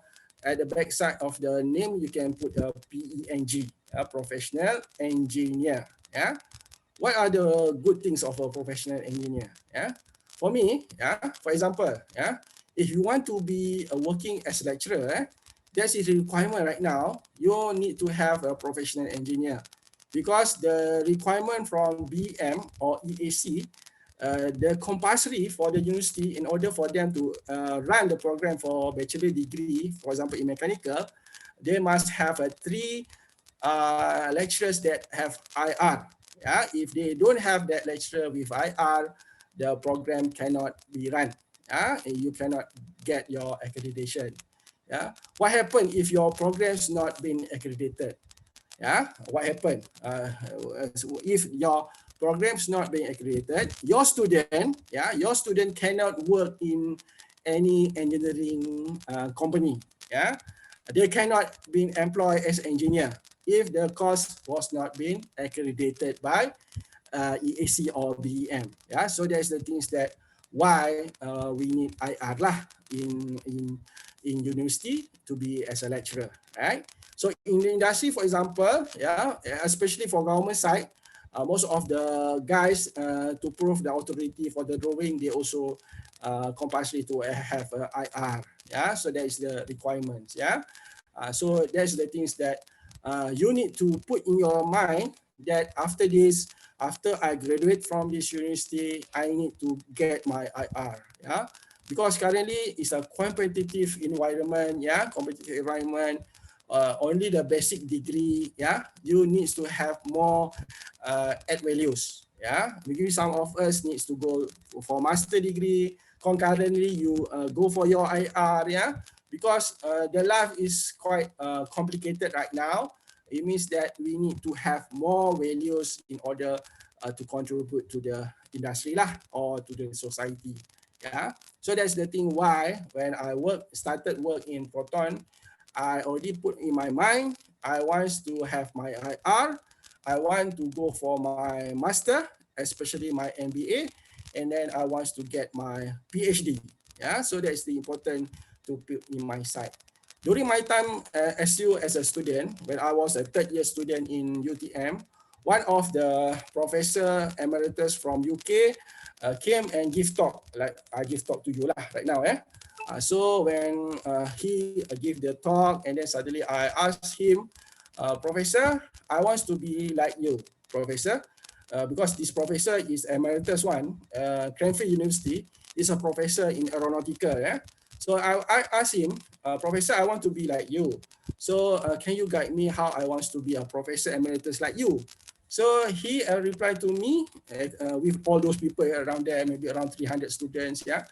at the back side of the name you can put a PENG, a professional engineer. Yeah, what are the good things of a professional engineer? Yeah, for me, yeah, for example, yeah, if you want to be working as a lecturer, that is a requirement right now. You need to have a professional engineer because the requirement from BM or EAC, the compulsory for the university in order for them to run the program for bachelor degree, for example, in mechanical, they must have three lecturers that have IR. Yeah, if they don't have that lecturer with IR, the program cannot be run. Yeah, and you cannot get your accreditation. Yeah, what happens if your program's not been accredited? Yeah, what happened? If your program's not being accredited, your student cannot work in any engineering company. Yeah, they cannot be employed as engineer if the course was not being accredited by EAC or BEM. Yeah, so that's the things that why we need IR lah in university to be as a lecturer, right? So in the industry, for example, yeah, especially for government side, most of the guys to prove the authority for the drawing, they also compulsory to have IR. Yeah, so that is the requirements. Yeah, so that's the things that you need to put in your mind that after this, after I graduate from this university, I need to get my IR. Yeah, because currently it's a competitive environment. Yeah, competitive environment. Only the basic degree. Yeah, you need to have more add values. Yeah, maybe some of us needs to go for master degree. Concurrently, you go for your IR. Yeah, because the life is quite complicated right now. It means that we need to have more values in order to contribute to the industry lah or to the society. Yeah. So that's the thing why when I started work in Proton, I already put in my mind, I want to have my IR, I want to go for my master, especially my MBA, and then I want to get my PhD. Yeah, so that's the important to put in my side. During my time as a student, when I was a third year student in UTM, one of the professor emeritus from UK came and give talk, like I give talk to you lah right now. So when he gave the talk, and then suddenly I asked him, Professor, I want to be like you, Professor, because this professor is emeritus one, Cranfield University, is a professor in aeronautical. So I asked him, Professor, I want to be like you. So can you guide me how I want to be a professor emeritus like you? So he replied to me with all those people around there, maybe around 300 students. Yeah.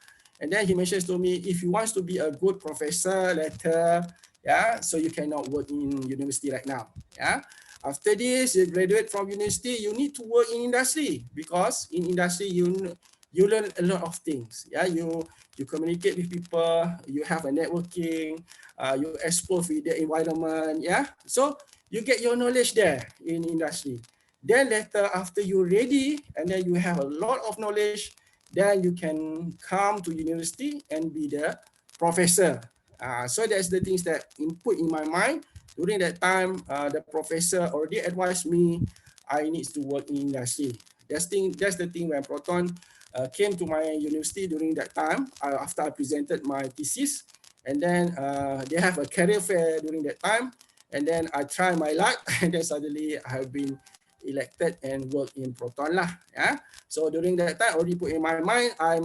And then he mentions to me, if you want to be a good professor later, yeah, so you cannot work in university right now. Yeah. After this, you graduate from university, you need to work in industry, because in industry you learn a lot of things. Yeah, you communicate with people, you have a networking, you expose with the environment. Yeah, so you get your knowledge there in industry. Then later, after you're ready and then you have a lot of knowledge, then you can come to university and be the professor. So that's the things that input in my mind. During that time, the professor already advised me I need to work in industry. That's the thing when Proton came to my university during that time, after I presented my thesis, and then they have a career fair during that time, and then I try my luck, and then suddenly I have been elected and work in Proton lah. Yeah. So during that time, I already put in my mind, I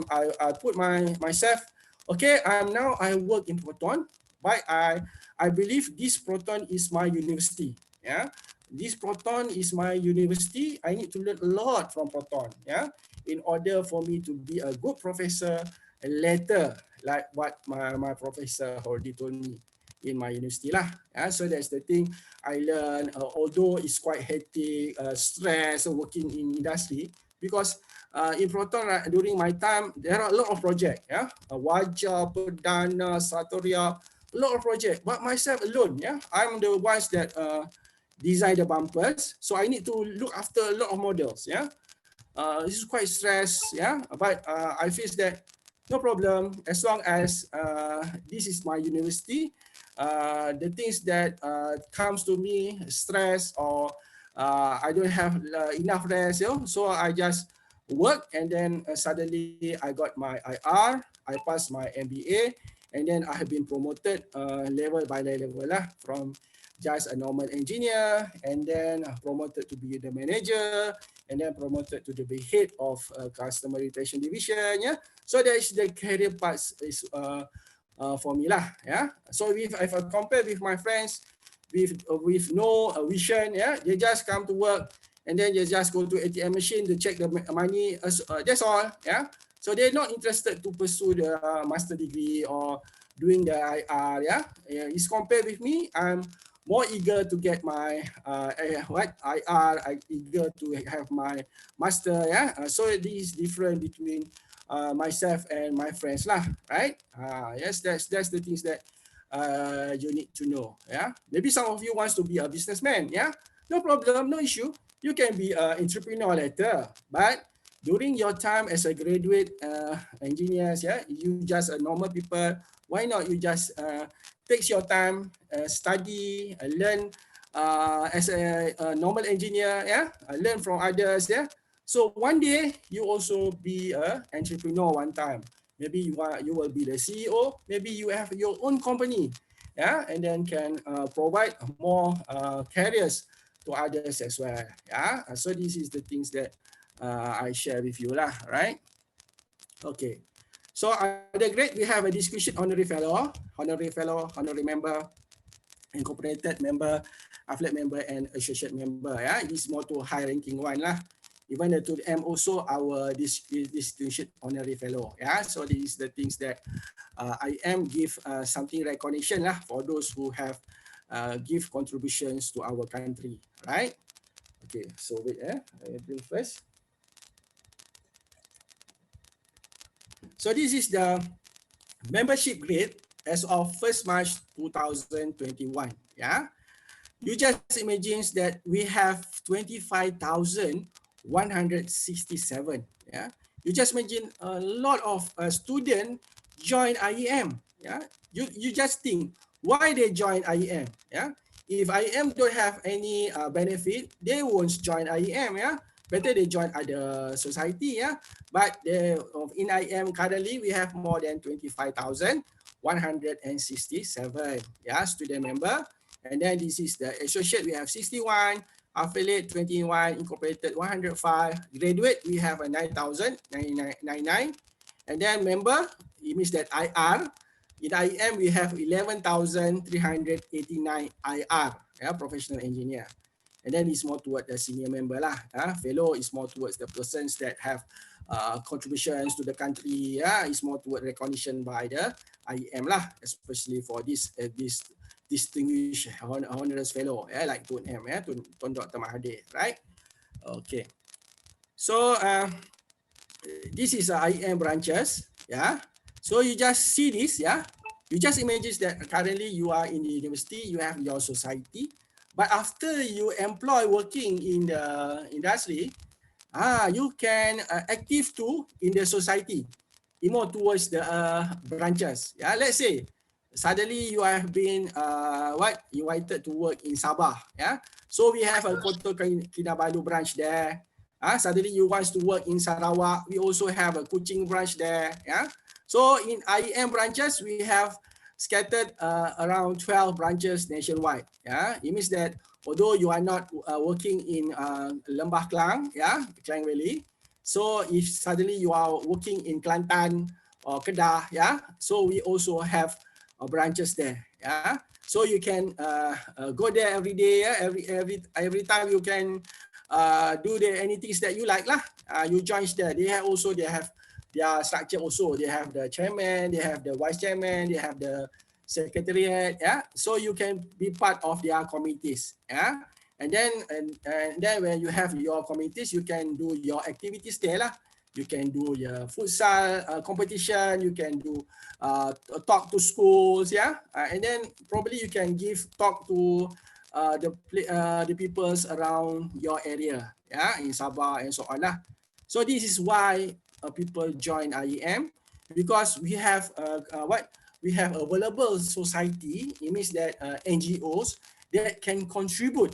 put myself, okay, I work in Proton, but I believe this Proton is my university. Yeah. This Proton is my university. I need to learn a lot from Proton. Yeah. In order for me to be a good professor later, like what my professor already told me in my university lah. So that's the thing I learned. Although it's quite hectic, stress working in industry, because in Proton during my time there are a lot of projects, yeah, Wajah, Perdana, Satoria, a lot of projects. But myself alone, yeah, I'm the ones that design the bumpers, so I need to look after a lot of models, yeah. This is quite stress, yeah, but I feel that no problem as long as this is my university. The things that comes to me, stress or I don't have enough rest, you know, so I just work and then suddenly I got my IR, I passed my MBA, and then I have been promoted level by level lah, from just a normal engineer and then promoted to be the manager and then promoted to the head of customer retention division, yeah. So that is the career path is for me lah, yeah. So if I compare with my friends with no vision, yeah, they just come to work and then they just go to ATM machine to check the money, that's all, yeah. So they're not interested to pursue the master degree or doing the IR, yeah. It's compared with me, I'm more eager to get my IR, I eager to have my master, yeah. So this is different between myself and my friends lah, right? Yes, that's the things that you need to know, yeah. Maybe some of you wants to be a businessman, yeah. No problem, no issue. You can be an entrepreneur later, but during your time as a graduate engineers, yeah, you just a normal people. Why not you just takes your time, study, learn as a normal engineer, yeah, learn from others, yeah. So one day you also be a entrepreneur one time. Maybe you will be the CEO. Maybe you have your own company, yeah, and then can provide more careers to others as well, yeah. So this is the things that I share with you lah, right? Okay. So under grade, we have a discussion honorary fellow, honorary member, incorporated member, affiliate member, and associate member. Yeah, it is more to high ranking one lah. Even the 2M also our distinction honorary fellow. Yeah, so this is the things that IEM give something recognition lah for those who have give contributions to our country, right? Okay, so wait, I bring first. So this is the membership grade as of 1st March 2021. Yeah, you just imagine that we have 25,167. Yeah, you just imagine a lot of students join IEM. Yeah, you just think why they join IEM. Yeah, if IEM don't have any benefit, they won't join IEM. Yeah, better they join other society. Yeah, but in IEM currently we have more than 25,167. Yeah, student member. And then this is the associate, we have 61, affiliate 21, incorporated 105, graduate we have a 9,099, and then member, it means that IR, in IEM we have 11,389 IR, yeah, professional engineer. And then it's more toward the senior member lah. Fellow is more towards the persons that have contributions to the country. Yeah, it's more toward recognition by the IEM lah, especially for this distinguished honoris fellow, like Tun M, Tun Dr. Mahathir, right? Okay. So this is IEM branches, yeah. So you just see this, yeah. You just imagine that currently you are in the university, you have your society, but after you employ working in the industry, you can active too in the society, more towards the branches. Yeah, let's say suddenly you have been invited to work in Sabah. Yeah, so we have a Kota Kinabalu branch there. Suddenly you want to work in Sarawak, we also have a Kuching branch there. Yeah, so in IEM branches we have scattered around 12 branches nationwide. Yeah, it means that although you are not working in Lembah Klang, yeah, Klang Valley, so if suddenly you are working in Kelantan or Kedah, yeah, so we also have branches there. Yeah, so you can go there every day. Yeah? Every time you can do anything that you like lah. You join there. They have their structure also. They have the chairman, they have the vice chairman, they have the secretariat. Yeah, so you can be part of their committees. Yeah, And then when you have your committees, you can do your activities there lah. You can do your futsal competition. You can do talk to schools, yeah. And then probably you can give talk to the peoples around your area, yeah, in Sabah and so on lah. So this is why people join IEM, because we have we have available society. It means that NGOs that can contribute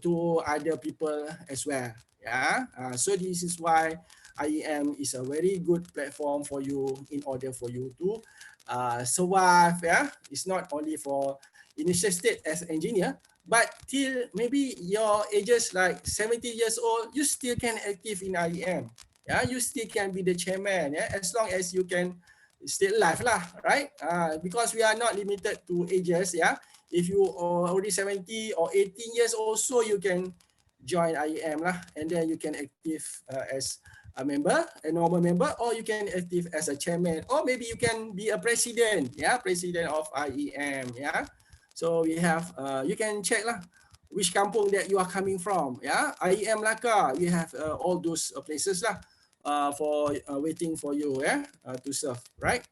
to other people as well. Yeah. So this is why IEM is a very good platform for you in order for you to survive. Yeah. It's not only for initial state as engineer, but till maybe your ages like 70 years old, you still can active in IEM. Yeah, you still can be the chairman. Yeah, as long as you can stay alive lah, right? Because we are not limited to ages. Yeah, if you are already 70 or 18 years old, so you can join IEM lah, and then you can active as a member, a normal member, or you can active as a chairman, or maybe you can be a president, yeah, president of IEM, yeah. So we have, you can check lah, which kampung that you are coming from, yeah. IEM Laka, we have all those places lah, for waiting for you, yeah, to serve, right?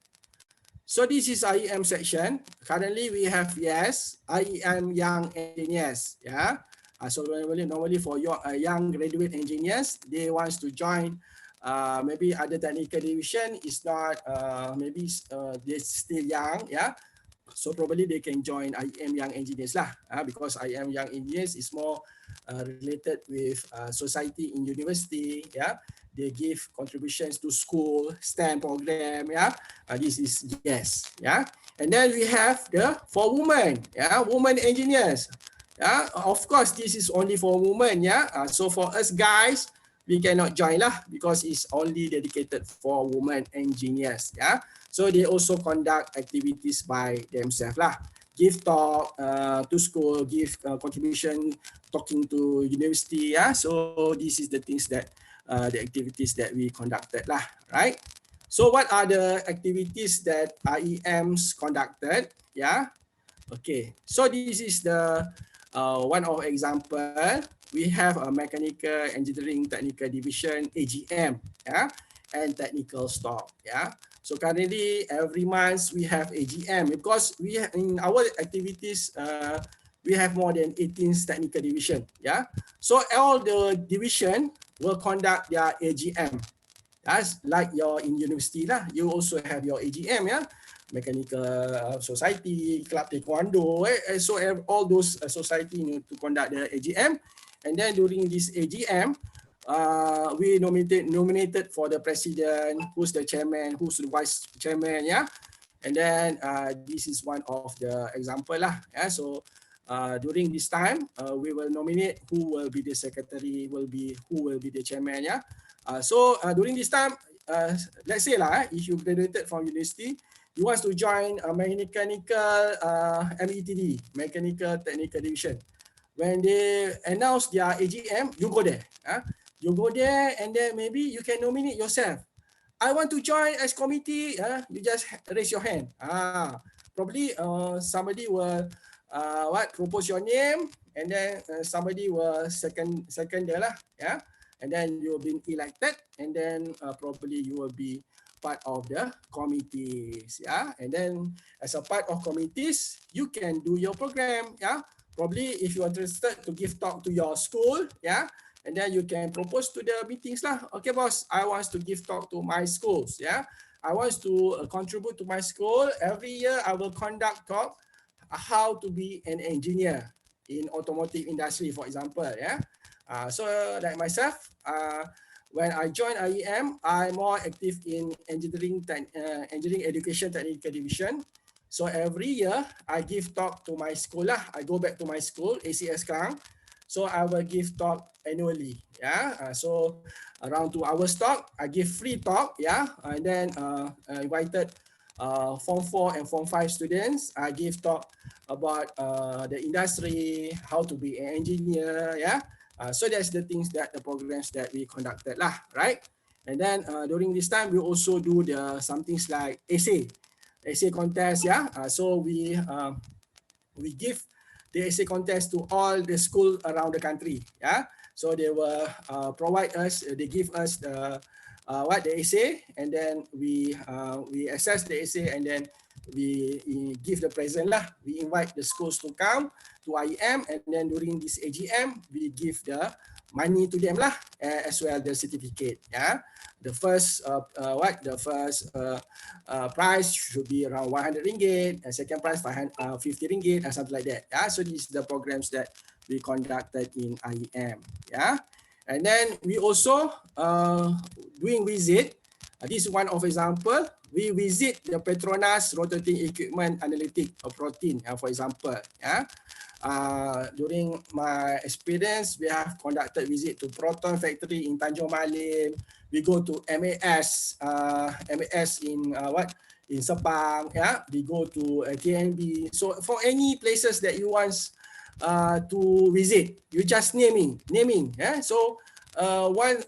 So this is IEM section. Currently we have, yes, IEM young engineers, yeah. So normally for your young graduate engineers, they wants to join maybe other technical division is not, maybe they're still young, yeah. So probably they can join IEM Young Engineers lah, because IEM Young Engineers is more related with society in university, yeah. They give contributions to school, STEM program, yeah. This is yes, yeah. And then we have the for women, yeah, women engineers, yeah. Of course, this is only for women, yeah. So for us guys, we cannot join lah because it's only dedicated for women engineers, yeah. So they also conduct activities by themselves lah. Give talk to school, give contribution, talking to university. Yeah, so this is the things that the activities that we conducted lah, right? So what are the activities that IEMs conducted? Yeah, okay. So this is the one of example. We have a mechanical engineering technical division AGM, yeah, and technical stock, yeah. So currently, every month we have AGM because we have, in our activities, we have more than 18 technical division. Yeah. So all the division will conduct their AGM. That's like your in university lah. You also have your AGM, yeah. Mechanical society, club taekwondo. So all those society need to conduct the AGM, and then during this AGM, we nominated for the president, who's the chairman, who's the vice chairman, yeah. And then this is one of the example lah, yeah. So during this time, we will nominate who will be the secretary, who will be the chairman, yeah. So during this time, let's say lah, if you graduated from university, you want to join a mechanical METD, mechanical technical division. When they announce their AGM, you go there. You go there and then maybe you can nominate yourself. I want to join as committee. You just raise your hand. Probably somebody will propose your name, and then somebody will second there lah. Yeah, and then you'll be elected, and then probably you will be part of the committees. Yeah, and then as a part of committees, you can do your program. Yeah. Probably if you're interested to give talk to your school, yeah, and then you can propose to the meetings lah. Okay, boss, I want to give talk to my schools, yeah. I want to contribute to my school. Every year I will conduct talk how to be an engineer in automotive industry, for example, yeah. So like myself, when I joined IEM, I'm more active in engineering education technical division. So every year, I give talk to my school lah. I go back to my school, ACS Kang. So I will give talk annually. Yeah. So around 2 hours talk, I give free talk. Yeah. And then invited Form 4 and Form 5 students. I give talk about the industry, how to be an engineer. Yeah. So that's the things that the programs that we conducted lah, right? And then during this time, we also do some things like essay contest, yeah. So we give the essay contest to all the school around the country. Yeah, so they will provide us, they give us the the essay, and then we assess the essay, and then we give the present lah. We invite the schools to come to IEM, and then during this AGM, we give the money to them lah, as well the certificate. Yeah, the first prize should be around 100 ringgit, and second prize 50 ringgit, and something like that. Yeah, so these are the programs that we conducted in IEM. Yeah, and then we also doing visit. This is one of example. We visit the Petronas rotating equipment analytic protein, for example. Yeah. During my experience, we have conducted visit to Proton Factory in Tanjung Malim. We go to MAS in in Sepang. Yeah, we go to KNB. So for any places that you want to visit, you just naming. Yeah, so one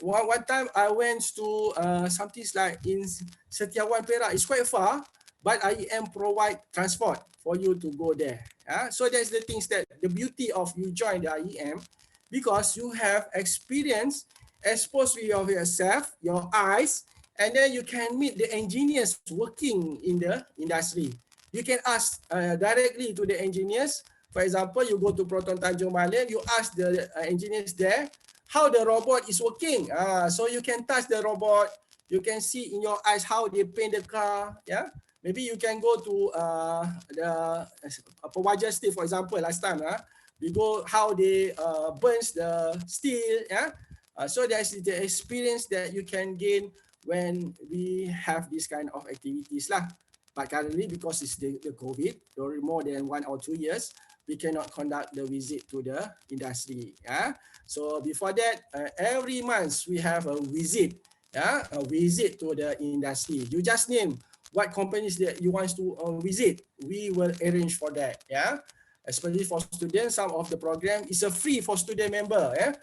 time I went to something like in Setiawan Perak. It's quite far, but IEM provide transport for you to go there. So that's the things that the beauty of you join the IEM, because you have experience, exposed with yourself, your eyes, and then you can meet the engineers working in the industry. You can ask directly to the engineers. For example, you go to Proton Tanjung Malim, you ask the engineers there how the robot is working. So you can touch the robot, you can see in your eyes how they paint the car. Yeah, maybe you can go to the PEMAJU steel, for example. Last time, we go how they burns the steel. Yeah, so that's the experience that you can gain when we have this kind of activities lah. But currently, because it's the COVID, or more than 1 or 2 years, we cannot conduct the visit to the industry. Yeah. So before that, every month we have a visit. Yeah, a visit to the industry. You just name what companies that you want to visit. We will arrange for that. Yeah, especially for students, some of the program is a free for student member. Yeah,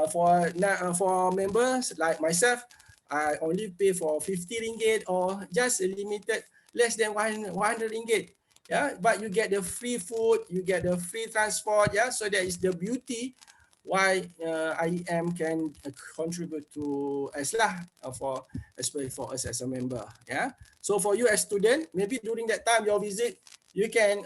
for members like myself, I only pay for 50 ringgit or just a limited less than 100 ringgit. Yeah, but you get the free food, you get the free transport. Yeah, so that is the beauty why IEM can contribute to us lah, for especially for us as a member. Yeah, so for you as student, maybe during that time your visit, you can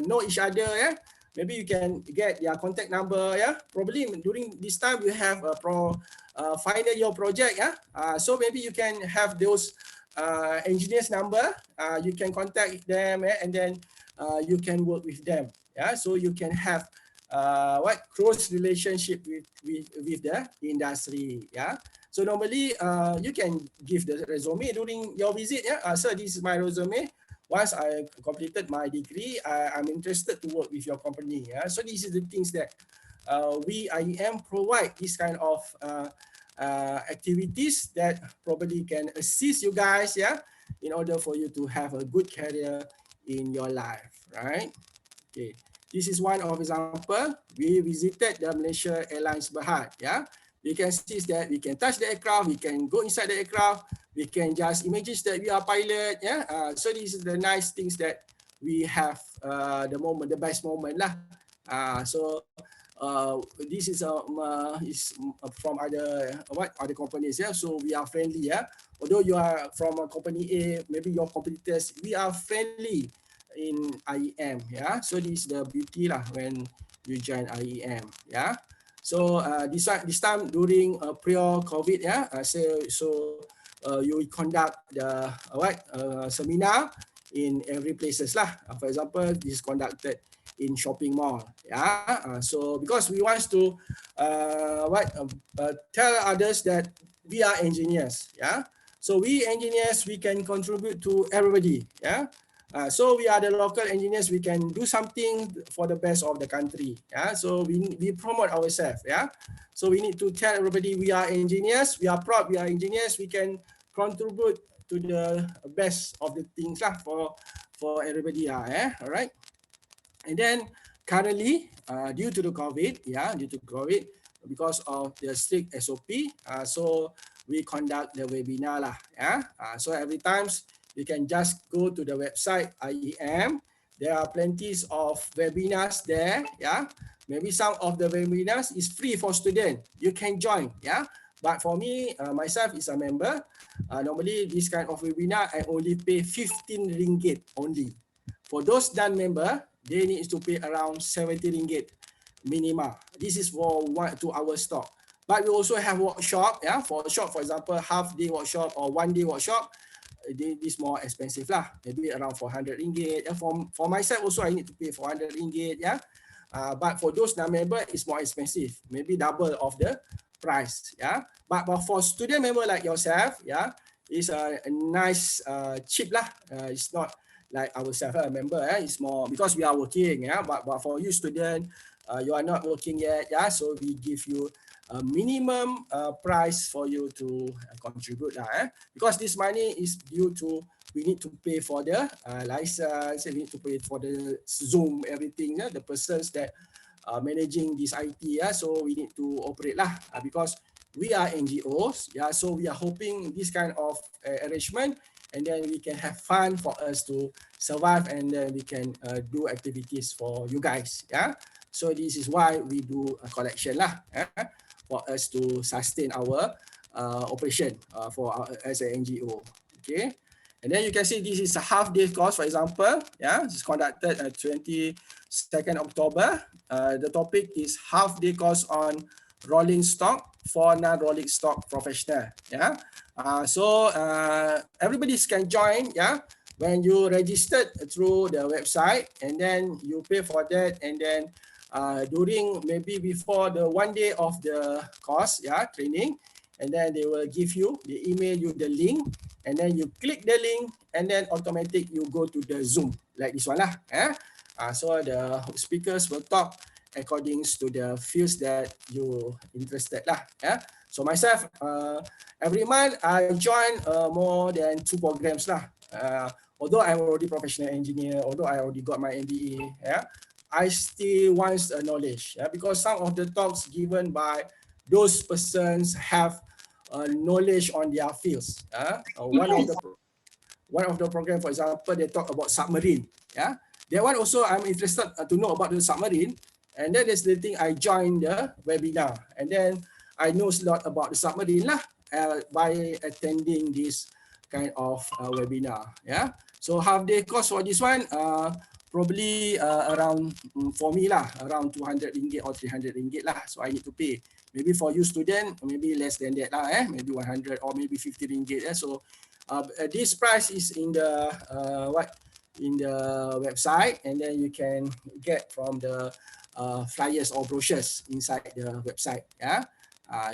know each other. Yeah, maybe you can get their contact number. Yeah, probably during this time we have a final year project. Yeah, so maybe you can have those engineers number. You can contact them, and then you can work with them. Yeah, so you can have close relationship with the industry. Yeah, so normally you can give the resume during your visit. Yeah, so this is my resume. Once I completed my degree, I'm interested to work with your company. Yeah, so this is the things that we IEM provide, this kind of activities that probably can assist you guys, yeah, in order for you to have a good career in your life, right? Okay, this is one of example. We visited the Malaysia Airlines Berhad, yeah. We can see that we can touch the aircraft, we can go inside the aircraft, we can just imagine that we are pilot, yeah. So this is the nice things that we have, the moment, the best moment lah. So this is from other companies, yeah. So we are friendly, yeah. Although you are from a company A, maybe your competitors, we are friendly in IEM, yeah. So this is the beauty lah when you join IEM, yeah. So this time during pre-COVID, yeah. So you conduct the seminar in every places lah. For example, this is conducted in shopping mall. Yeah, so because we want to tell others that we are engineers. Yeah, so we engineers, we can contribute to everybody. Yeah, so we are the local engineers. We can do something for the best of the country. Yeah, so we promote ourselves. Yeah, so we need to tell everybody we are engineers. We are proud. We are engineers. We can contribute to the best of the things lah for everybody. Yeah, all right. And then currently, due to the COVID, because of the strict SOP, so we conduct the webinar lah. Yeah, so every times you can just go to the website IEM, There are plenty of webinars there. Yeah, maybe some of the webinars is free for student. You can join. Yeah, but for me, myself is a member. Normally, this kind of webinar, I only pay 15 ringgit only. For those non-member, they need to pay around 70 ringgit minimum. This is for 1 2 hour stock. But we also have workshop. Yeah, for workshop, for example, half day workshop or 1 day workshop. This more expensive lah. Maybe around 400 ringgit. Yeah, for myself also, I need to pay 400 ringgit. Yeah, but for those non-member, it's more expensive. Maybe double of the price. Yeah, but for student member like yourself, yeah, it's a nice cheap lah. It's not like ourselves, member. It's more because we are working. Yeah, but for you student, you are not working yet. Yeah, so we give you a minimum price for you to contribute lah. Because this money is due to we need to pay for the license, we need to pay for the Zoom, everything. The persons that managing this IT, so we need to operate lah because we are NGOs. Yeah, so we are hoping this kind of arrangement, and then we can have fun for us to survive, and then we can do activities for you guys. Yeah, so this is why we do a collection lah. For us to sustain our operation for as an NGO. Okay, and then you can see this is a half day course, for example. Yeah, it's conducted 22nd October. The topic is half day course on rolling stock for non-rolling stock professional. Yeah, so everybody can join. Yeah, when you registered through the website, and then you pay for that, and then during maybe before the 1 day of the course, yeah, training, and then they will give you, they email you the link, and then you click the link, and then automatic you go to the Zoom like this one lah. So the speakers will talk according to the fields that you interested lah. So myself, every month I join more than 2 programs lah. Although I'm already professional engineer, although I already got my MBA, I still want knowledge, because some of the talks given by those persons have knowledge on their fields. One of the program, for example, they talk about submarine. Yeah, that one also I'm interested to know about the submarine, and that is the thing I joined the webinar, and then I know a lot about the submarine lah by attending this kind of webinar. Yeah, so half day cost for this one. Probably around, for me lah, around 200 ringgit or 300 ringgit lah. So I need to pay. Maybe for you student, maybe less than that lah. Maybe 100 or maybe 50 ringgit. So this price is in the in the website, and then you can get from the flyers or brochures inside the website. Yeah.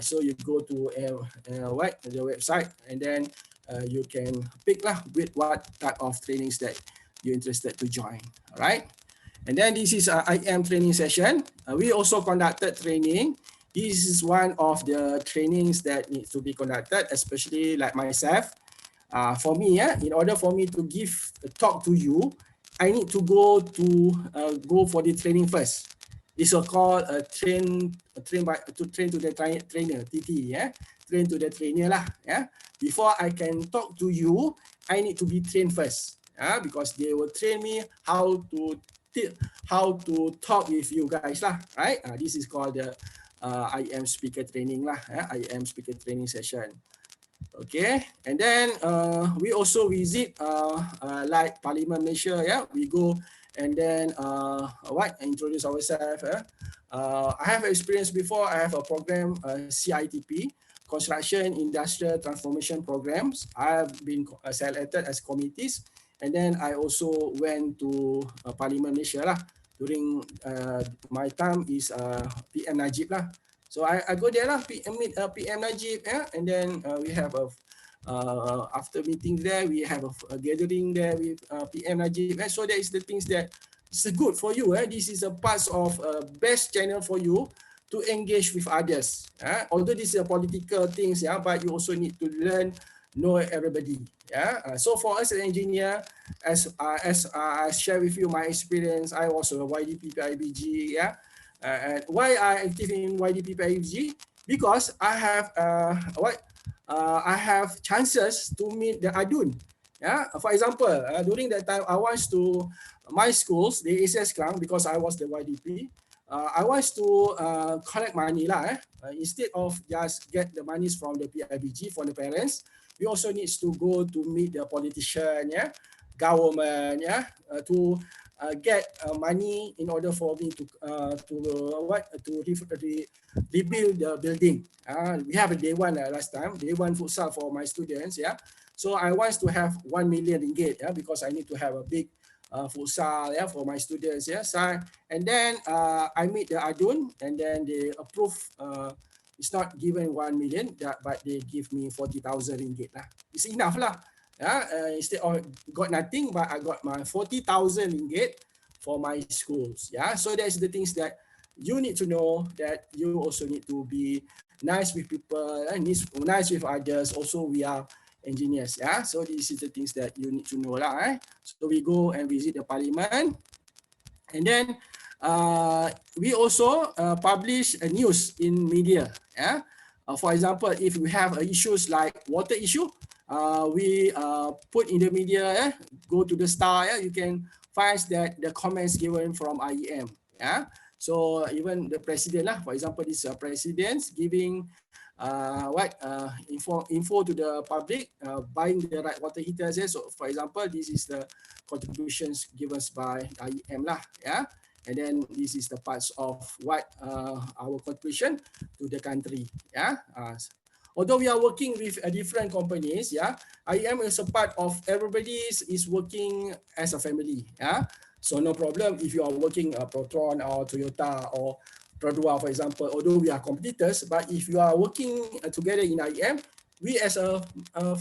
So you go to the website, and then you can pick lah with what type of trainings that you're interested to join. All right, and then this is IEM training session. We also conducted training. This is one of the trainings that needs to be conducted, especially like myself. For me, in order for me to give a talk to you, I need to go for the training first. This is called train to the trainer, TT. Train to the trainer lah. Before I can talk to you, I need to be trained first. Because they will train me how to talk with you guys lah, right? This is called the IEM speaker training lah, IEM speaker training session. Okay, and then we also visit like Parliament Malaysia. We go and then introduce ourselves. I have experience before. I have a program, CITP, Construction Industrial Transformation Programs. I have been selected as committees. And then I also went to Parliament Malaysia lah. During my time is PM Najib lah. So I go there lah, meet PM Najib, and then we have after meeting there, we have a gathering there with PM Najib. So that is the things that is good for you. This is a part of best channel for you to engage with others. Although this is a political things, but you also need to know everybody. So for us as an engineer, as I share with you my experience, I was a YDP PIBG. And why I active in YDP PIBG? Because I have I have chances to meet the adun. Yeah, for example, during that time, I was to my schools, the ACS Klang, because I was the YDP. I was to collect money lah. Instead of just get the monies from the PIBG from the parents, we also needs to go to meet the politician, yeah, government, yeah, get money in order for me to rebuild the building. We have a day one last time, day one futsal for my students, yeah. So I want to have 1 million ringgit, yeah, because I need to have a big futsal, yeah, for my students, yeah. So, and then I meet the Adun, and then they approve. It's not given 1 million, but they give me 40,000 ringgit lah. It's enough lah. Yeah, instead of got nothing, but I got my 40,000 ringgit for my schools. Yeah, so that's the things that you need to know, that you also need to be nice with people, nice with others. Also, we are engineers. Yeah, so these is the things that you need to know lah. So we go and visit the parliament, and then we also publish a news in media. Yeah, for example, if we have issues like water issue, we put in the media. Go to the star. Yeah, you can find that the comments given from IEM. Yeah, so even the president lah, for example, this president giving info to the public, buying the right water heaters. So for example, this is the contributions given by IEM lah. Yeah. And then this is the parts of what our contribution to the country. Yeah. Although we are working with different companies, yeah, IEM is a part of everybody is working as a family. Yeah. So no problem if you are working Proton or Toyota or Produa, for example, although we are competitors, but if you are working together in IEM, we as a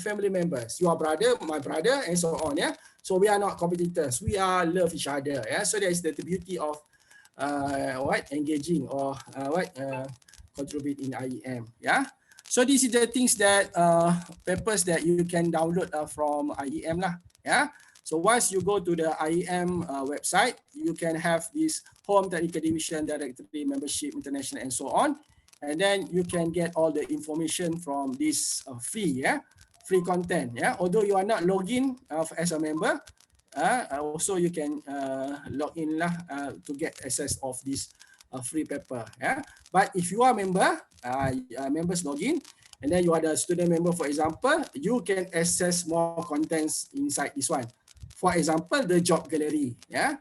family members, your brother, my brother, and so on. Yeah. So we are not competitors. We are love each other. Yeah. So that is the beauty of engaging or contribute in IEM. Yeah. So these are the things that papers that you can download from IEM lah. Yeah. So once you go to the IEM website, you can have this home technical division, directory, membership, international, and so on. And then you can get all the information from this free content. Yeah. Although you are not login as a member, also you can log in lah to get access of this free paper. Yeah. But if you are member, members login, and then you are the student member, for example, you can access more contents inside this one. For example, the job gallery. Yeah.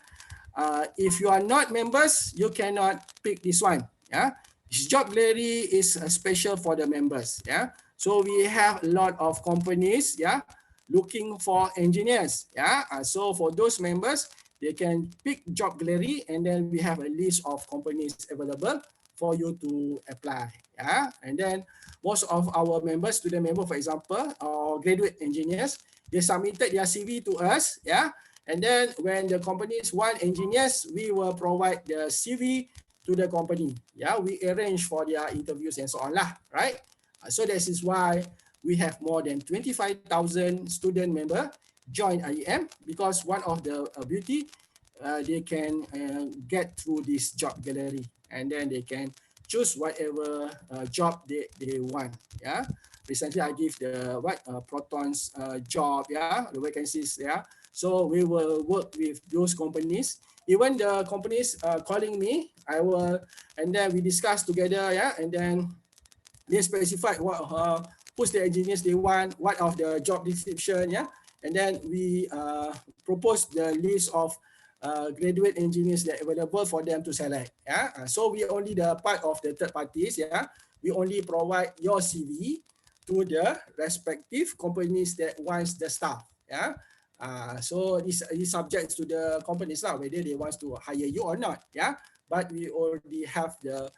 If you are not members, you cannot pick this one. Yeah. This job gallery is special for the members. Yeah. So we have a lot of companies. Yeah. Looking for engineers. Yeah. So for those members, they can pick job gallery, and then we have a list of companies available for you to apply. Yeah. And then most of our members, student member, for example, or graduate engineers, they submitted their CV to us. Yeah. And then when the companies want engineers, we will provide the CV to the company. Yeah. We arrange for their interviews and so on lah. Right. So this is why we have more than 25,000 student member join IEM, because one of the beauty, they can get through this job gallery, and then they can choose whatever job they want. Yeah. Recently, I give the Proton's job. Yeah, the vacancies. Yeah. So we will work with those companies. Even the companies calling me, I will, and then we discuss together. Yeah, and then they specify what who's the engineers they want, what of the job description. Yeah, and then we propose the list of graduate engineers that are available for them to select. Yeah, so we only the part of the third parties. Yeah, we only provide your CV to the respective companies that wants the staff. Yeah, so this is subject to the companies lah, whether they want to hire you or not. Yeah, but we already have the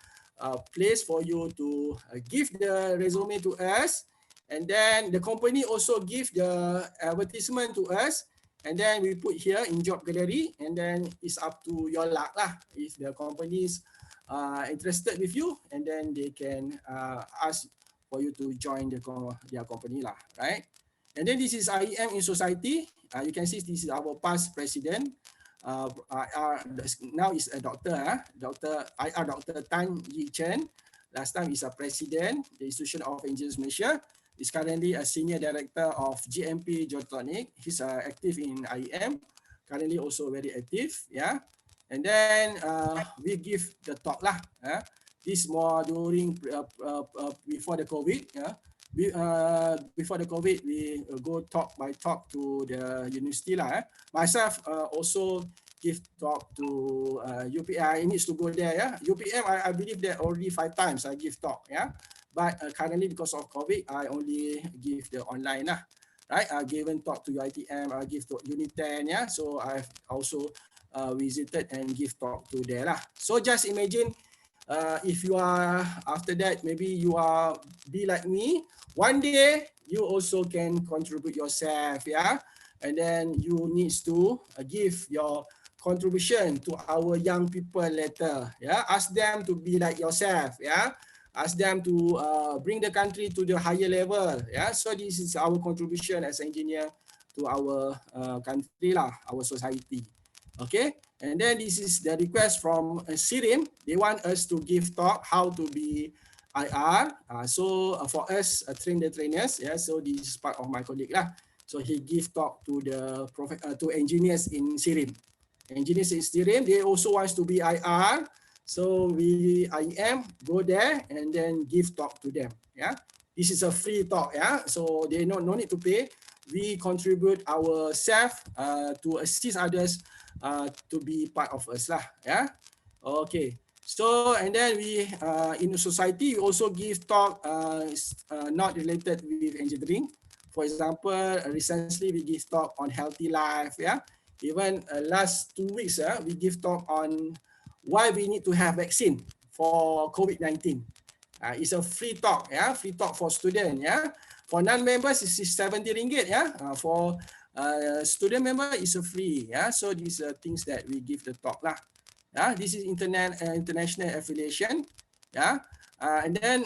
place for you to give the resume to us, and then the company also give the advertisement to us, and then we put here in job gallery, and then it's up to your luck lah. If the companies interested with you, and then they can ask for you to join their company lah, right? And then this is IEM in society. You can see this is our past president. Now is a doctor, Dr. Tan Yi Chen. Last time is a president, the Institution of Engineers Malaysia. is currently a senior director of GMP Geotonic. He's active in IEM, currently also very active. Yeah, and then we give the talk lah. This more during before the COVID. Yeah. Before the COVID, we go talk by talk to the university lah. Myself also give talk to UPM. I needs to go there. Yeah, UPM. I believe that already 5 times I give talk. Yeah, but currently because of COVID, I only give the online lah. Right, I given talk to UITM. I give talk Unit 10. Yeah, so I've also visited and give talk to there lah. So just imagine. If you are after that, maybe you are be like me. One day you also can contribute yourself, yeah, and then you needs to give your contribution to our young people later, yeah. Ask them to be like yourself, yeah. Ask them to bring the country to the higher level, yeah. So this is our contribution as engineer to our country lah, our society. Okay, and then this is the request from Sirim. They want us to give talk how to be IR. For us, train the trainers. Yeah, so this is part of my colleague lah. So he give talk to the to engineers in Sirim. Engineers in Sirim, they also wants to be IR. So we IEM go there and then give talk to them. Yeah, this is a free talk. Yeah, so they no need to pay. We contribute ourselves to assist others to be part of us lah. Yeah. Okay. So and then we in the society we also give talk not related with engineering. For example, recently we give talk on healthy life. Yeah. Even last 2 weeks, we give talk on why we need to have vaccine for COVID-19. It's a free talk. Yeah, free talk for student. Yeah. For non-members, it's 70 ringgit. Yeah. For student member is free. Yeah, so these are things that we give the talk lah. Yeah, this is international affiliation. Yeah, and then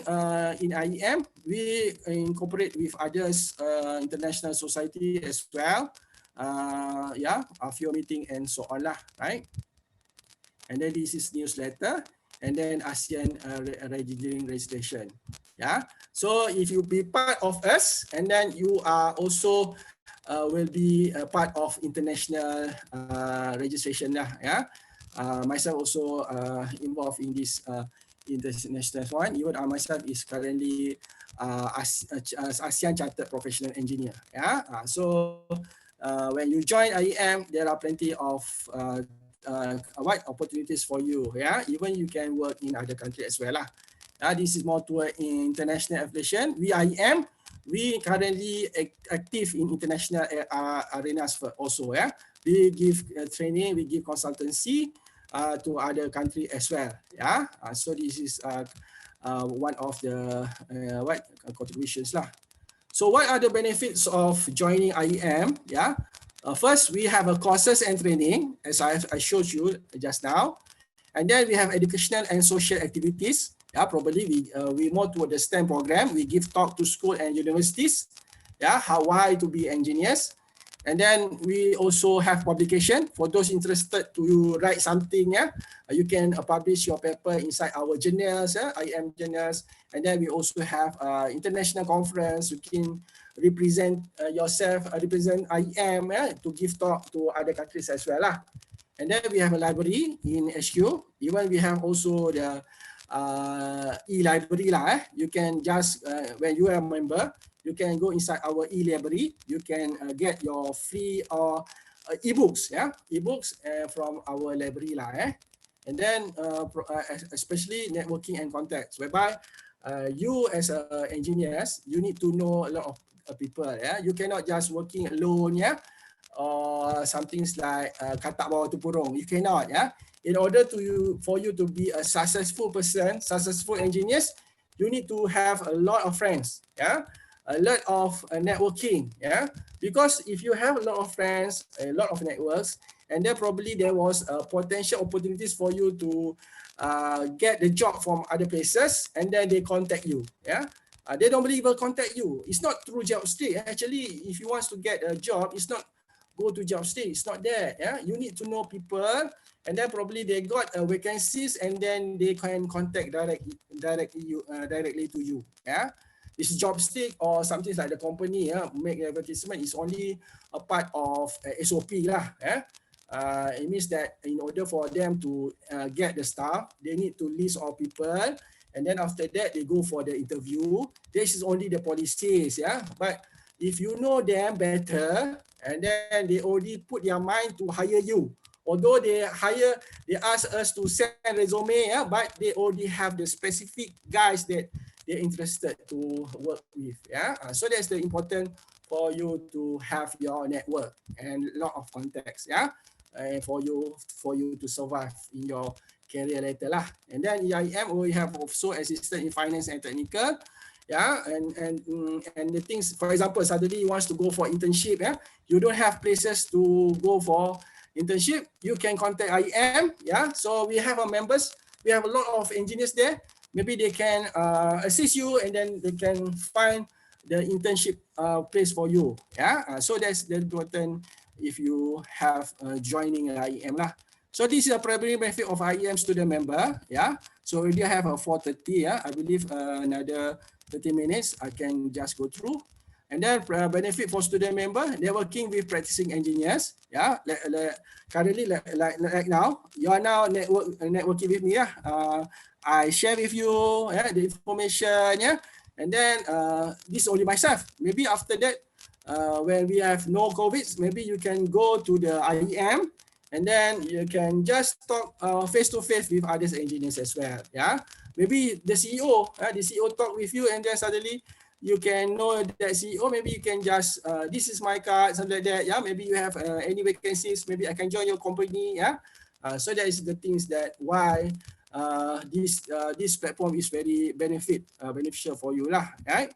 in IEM we incorporate with others international society as well. Yeah, a few meeting and so on lah, right? And then this is newsletter, and then ASEAN registering registration. Yeah, so if you be part of us, and then you are also will be a part of international registration lah. Yeah, myself also involved in this international one. Even myself is currently ASEAN Chartered Professional Engineer. Yeah, so when you join IEM, there are plenty of wide opportunities for you. Yeah, even you can work in other countries as well lah. This is more toward international affiliation. We IEM, we currently active in international arenas also. Yeah, we give training, we give consultancy to other countries as well. Yeah, so this is one of the contributions lah. So what are the benefits of joining IEM? Yeah, first we have a courses and training, as I showed you just now, and then we have educational and social activities. Yeah, probably we more toward the STEM program. We give talk to school and universities. Yeah, why to be engineers, and then we also have publication for those interested to write something. Yeah, you can publish your paper inside our journals, IEM journals, and then we also have international conference. You can represent yourself, represent IEM to give talk to other countries as well lah. And then we have a library in HQ. Even we have also the e-library lah. You can just when you are a member, you can go inside our e-library. You can get your free or e-books, e-books from our library lah. And then especially networking and contacts, whereby you as engineers, you need to know a lot of people. You cannot just working alone, or something like katak bawah tempurung. You cannot. In order for you to be a successful person, successful engineers, you need to have a lot of friends, a lot of networking, because if you have a lot of friends, a lot of networks, and then probably there was potential opportunities for you to get the job from other places, and then they contact you, they don't believe will contact you. It's not through job street. Actually, if you want to get a job, it's not go to job street. It's not there. You need to know people, and then probably they got vacancies, and then they can contact directly to you. this job stick or something like the company make advertisement is only a part of SOP lah. It means that in order for them to get the staff, they need to list all people, and then after that they go for the interview. This is only the policies, But if you know them better, and then they already put their mind to hire you, although they ask us to send resume, but they already have the specific guys that they're interested to work with, So that's the important for you to have your network and a lot of contacts, and for you to survive in your career later lah. And then IEM we have also assistant in finance and technical, and the things, for example, suddenly you wants to go for internship, you don't have places to go for internship, you can contact IEM, so we have our members, we have a lot of engineers there, maybe they can assist you, and then they can find the internship place for you, so that's the important if you have joining IEM lah. So this is a primary benefit of IEM student member, so already I have a 4:30, I believe another 30 minutes I can just go through. And then benefit for student member, they're working with practicing engineers, currently like now, you are now networking with me, I share with you the information, and then this is only myself. Maybe after that, when we have no COVID, maybe you can go to the IEM, and then you can just talk face to face with other engineers as well, Maybe the CEO talk with you, and then suddenly you can know that CEO, maybe you can just, this is my card, something like that, Maybe you have any vacancies, maybe I can join your company, So that is the things that why this platform is very beneficial for you lah, right?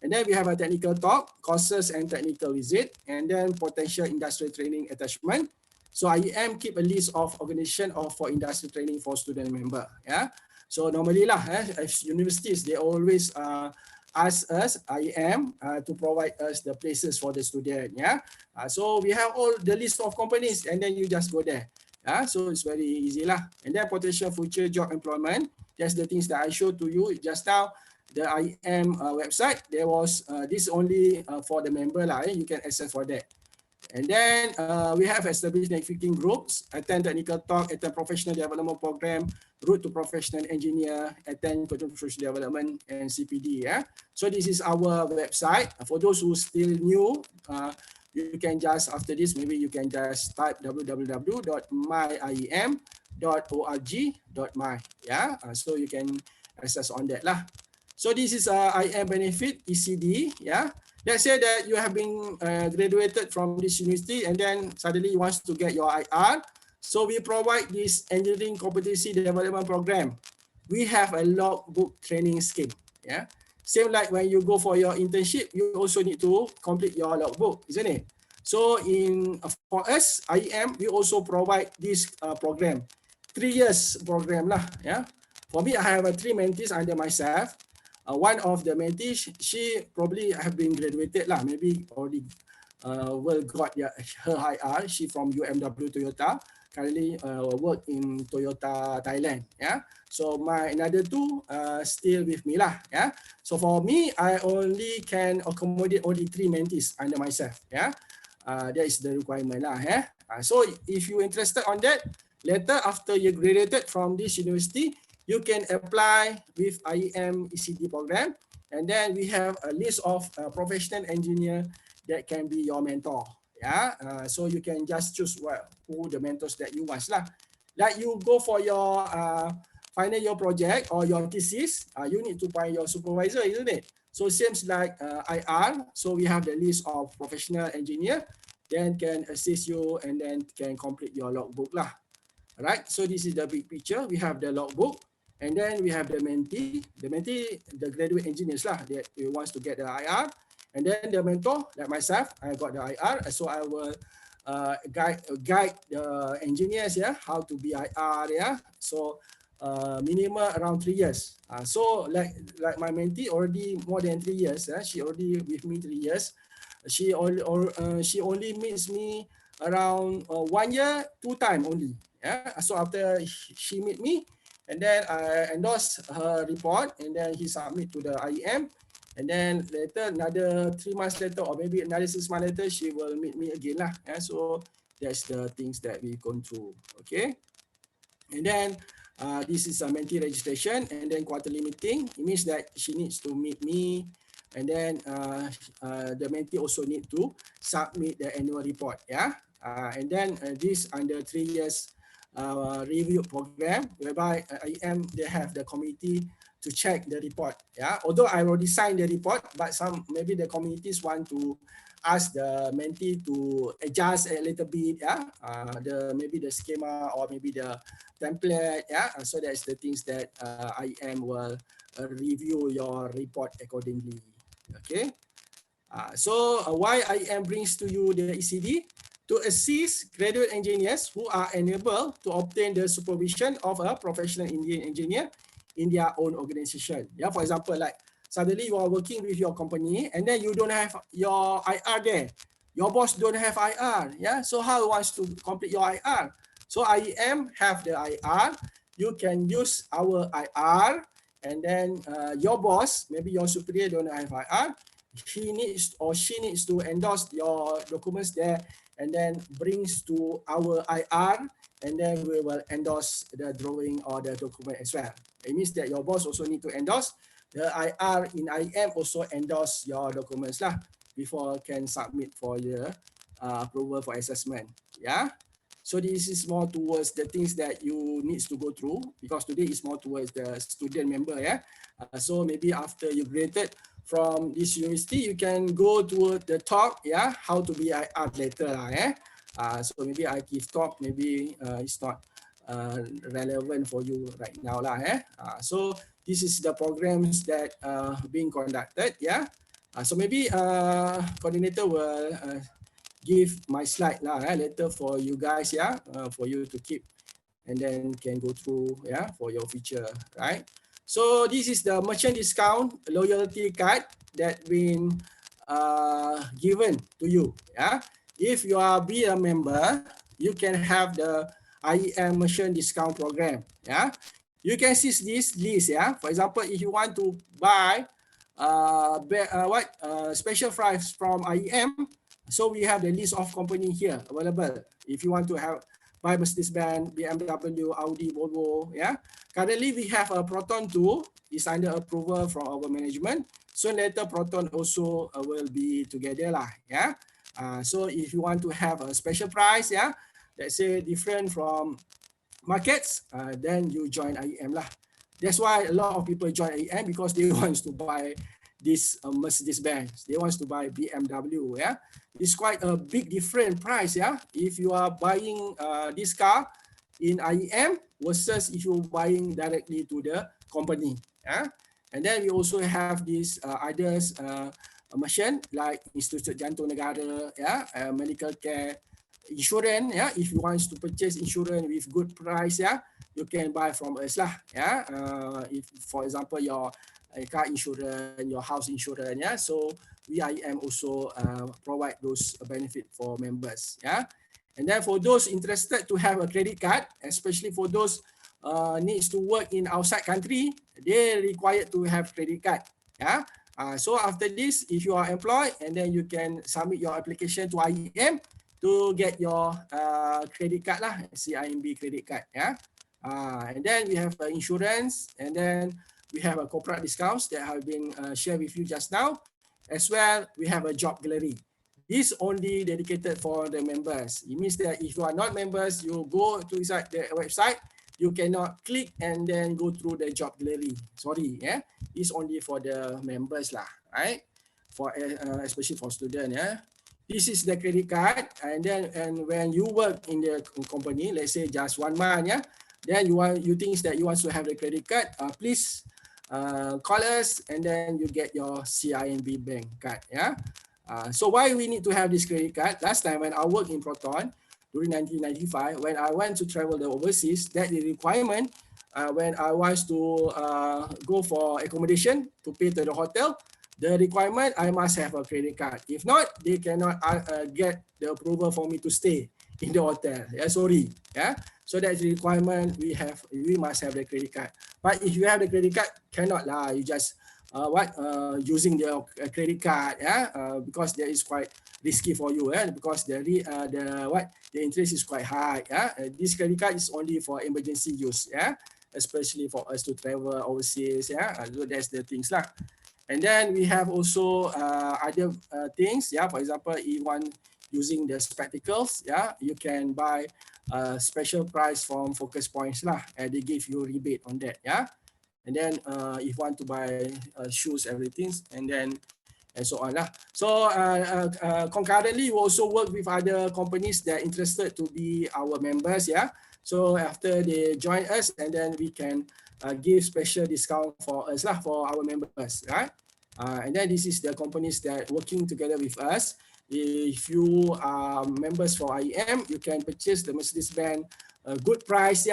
And then we have a technical talk, courses and technical visit, and then potential industrial training attachment. So IEM keep a list of organization for industrial training for student member, So normally lah, as universities, they always ask us, IEM, to provide us the places for the student, So we have all the list of companies, and then you just go there, So it's very easy lah. And then potential future job employment, that's the things that I showed to you just now. The IEM website, there was this only for the member lah, you can access for that. And then we have established networking groups, attend technical talk, attend professional development program, route to professional engineer, attend professional development, and CPD. So this is our website. For those who still new, you can just, after this, maybe you can just type www.myiem.org.my. So you can access on that lah. So this is IEM benefit, ECD, Let's say that you have been graduated from this university, and then suddenly you want to get your IR. So we provide this engineering competency development program. We have a logbook training scheme. Same like when you go for your internship, you also need to complete your logbook, isn't it? So for us, IEM, we also provide this program, 3 years program lah. For me, I have 3 mentees under myself. One of the mentees, she probably have been graduated lah, maybe already got her IR. She from UMW Toyota, currently work in Toyota Thailand. So my another 2 still with me lah. So for me, I only can accommodate only 3 mentees under myself. That is the requirement lah. So if you interested on that, later after you graduated from this university, you can apply with IEM ECD program, and then we have a list of professional engineer that can be your mentor. So you can just choose who the mentors that you want lah. Like you go for your final year project or your thesis, you need to find your supervisor, isn't it? So seems like IR. So we have the list of professional engineer, then can assist you and then can complete your logbook lah. Alright, so this is the big picture. We have the logbook. And then we have the mentee, the graduate engineers lah, that wants to get the IR. And then the mentor, like myself, I got the IR. So I will guide the engineers, how to be IR, So minimum around 3 years. So like my mentee already more than 3 years. She already with me 3 years. She only meets me around 1 year, 2 times only. So after she meet me, and then I endorse her report, and then he submit to the IEM, And then later, another 3 months later, or maybe another 6 months later, she will meet me again lah. Yeah, so that's the things that we gone through. Okay. And then this is a mentee registration, and then quarterly meeting. It means that she needs to meet me, and then the mentee also need to submit the annual report. Yeah, and then this under 3 years review program, whereby IEM they have the committee to check the report. Yeah, although I already signed the report, but some maybe the committees want to ask the mentee to adjust a little bit. Yeah, the maybe the schema or maybe the template. Yeah, so that's the things that IEM will review your report accordingly. Okay. So why IEM brings to you the ECD? To assist graduate engineers who are unable to obtain the supervision of a professional Indian engineer in their own organization. Yeah, for example, like suddenly you are working with your company and then you don't have your IR there. Your boss don't have IR. Yeah, so how wants to complete your IR? So IEM have the IR. You can use our IR, and then your boss, maybe your superior don't have IR. He needs or she needs to endorse your documents there and then brings to our IR, and then we will endorse the drawing or the document as well. It means that your boss also need to endorse, the IR in IEM also endorse your documents lah before can submit for the approval for assessment. Yeah. So this is more towards the things that you needs to go through, because today is more towards the student member. Yeah. So maybe after you graduated from this university, you can go to the talk, yeah, how to be IR later lah, so maybe I give talk, maybe it's not relevant for you right now lah, so this is the programs that being conducted, yeah. So maybe coordinator will give my slide lah, later for you guys, yeah, for you to keep and then can go through, yeah, for your future, right? So this is the merchant discount loyalty card that been given to you. Yeah, if you are be a member, you can have the IEM merchant discount program. Yeah, you can see this list. Yeah, for example, if you want to buy special price from IEM, so we have the list of company here available. If you want to have buy Mercedes-Benz, BMW, Audi, Volvo, yeah. Currently, we have a Proton 2 is under approval from our management. So later, Proton also will be together lah, yeah. So if you want to have a special price, yeah, let's say different from markets, then you join IEM lah. That's why a lot of people join IEM, because they want to buy this Mercedes-Benz. They want to buy BMW, yeah. It's quite a big different price, yeah. If you are buying this car in IEM versus if you're buying directly to the company, yeah. And then we also have this others machine like Institut Jantung Negara, yeah, medical care, insurance, yeah. If you want to purchase insurance with good price, yeah, you can buy from us lah, yeah. If for example your car insurance, your house insurance, yeah. So we IEM also provide those benefit for members, yeah. And then for those interested to have a credit card, especially for those needs to work in outside country, they required to have credit card, yeah. So after this, if you are employed, and then you can submit your application to IEM to get your credit card lah, CIMB credit card, yeah. And then we have insurance, and then we have a corporate discounts that have been shared with you just now. As well, we have a job gallery. This only dedicated for the members. It means that if you are not members, you go to inside the website, you cannot click and then go through the job gallery. Sorry, yeah. It's only for the members lah, right? For especially for students, yeah. This is the credit card, and then when you work in the company, let's say just 1 month, yeah, then you think that you want to have the credit card, please call us, and then you get your CIMB bank card, yeah. So why we need to have this credit card? Last time when I worked in Proton during 1995, when I went to travel the overseas, that the requirement when I was to go for accommodation to pay to the hotel, the requirement I must have a credit card. If not, they cannot get the approval for me to stay in the hotel. Yeah, sorry. Yeah. So that's the requirement we must have the credit card. But if you have the credit card, cannot lah. You just using their credit card, because that is quite risky for you, because the interest is quite high. This credit card is only for emergency use, especially for us to travel overseas. So that's the things lah. And then we have also other things. For example, if one using the spectacles, you can buy a special price from Focus Points lah, and they give you rebate on that. And then if you want to buy shoes, everything, and so on lah. So concurrently, we also work with other companies that are interested to be our members. So after they join us, and then we can give special discount for us lah, for our members, right? And then this is the companies that working together with us. If you are members for IEM, you can purchase the Mercedes-Benz a good price,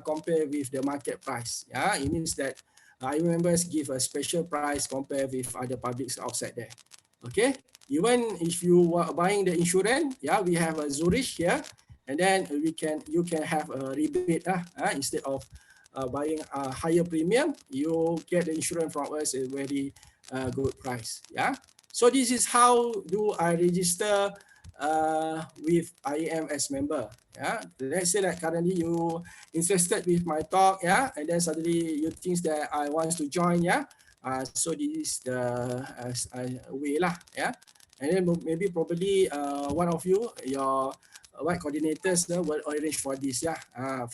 compared with the market price. It means that IEM members give a special price compared with other publics outside there. Okay, even if you are buying the insurance, we have a Zurich here, and then you can have a rebate instead of buying a higher premium, you get the insurance from us at a very good price. So this is how do I register with IEM as member. Let's say that currently you interested with my talk, and then suddenly you think that I want to join, so this is the way lah, and then maybe probably one of you, your coordinators will arrange for this,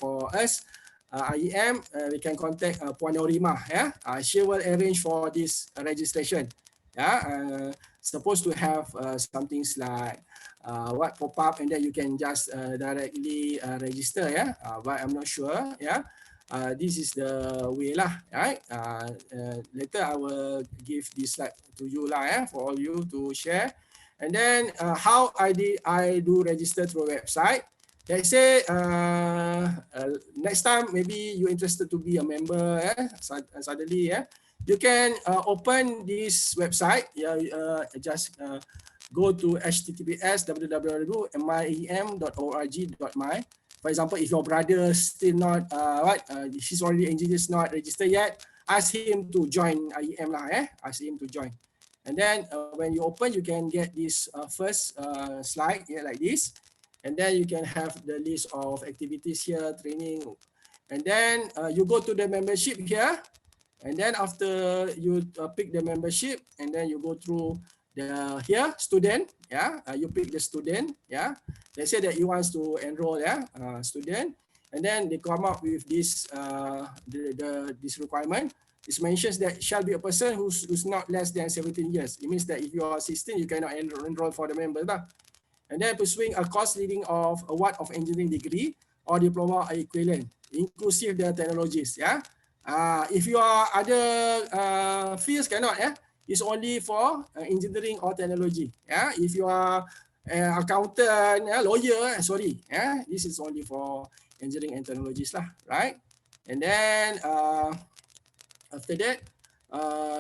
for us. IEM, we can contact Puan Norima, she will arrange for this registration. Supposed to have some things like pop up, and then you can just directly register, but I'm not sure. This is the way lah, right? Later I will give this slide to you lah, for all you to share. And then how I do register through website. Let's say next time maybe you're interested to be a member, suddenly, you can open this website. Just go to https://miem.org.my. For example, if your brother still not he's already engineer, not registered yet, ask him to join IEM lah. Ask him to join. And then when you open, you can get this first slide here like this. And then you can have the list of activities here, training. And then you go to the membership here. And then after you pick the membership, and then you go through the here student, you pick the student, Let's say that you want to enroll, student, and then they come up with this this requirement. It mentions that shall be a person who's not less than 17 years. It means that if you are 16, you cannot enroll for the member. And then pursuing a course leading of a what of engineering degree or diploma or equivalent, inclusive the technologies. If you are other fields, cannot. It's only for engineering or technology. If you are accountant, lawyer, sorry. This is only for engineering and technologies lah, right? And then after that,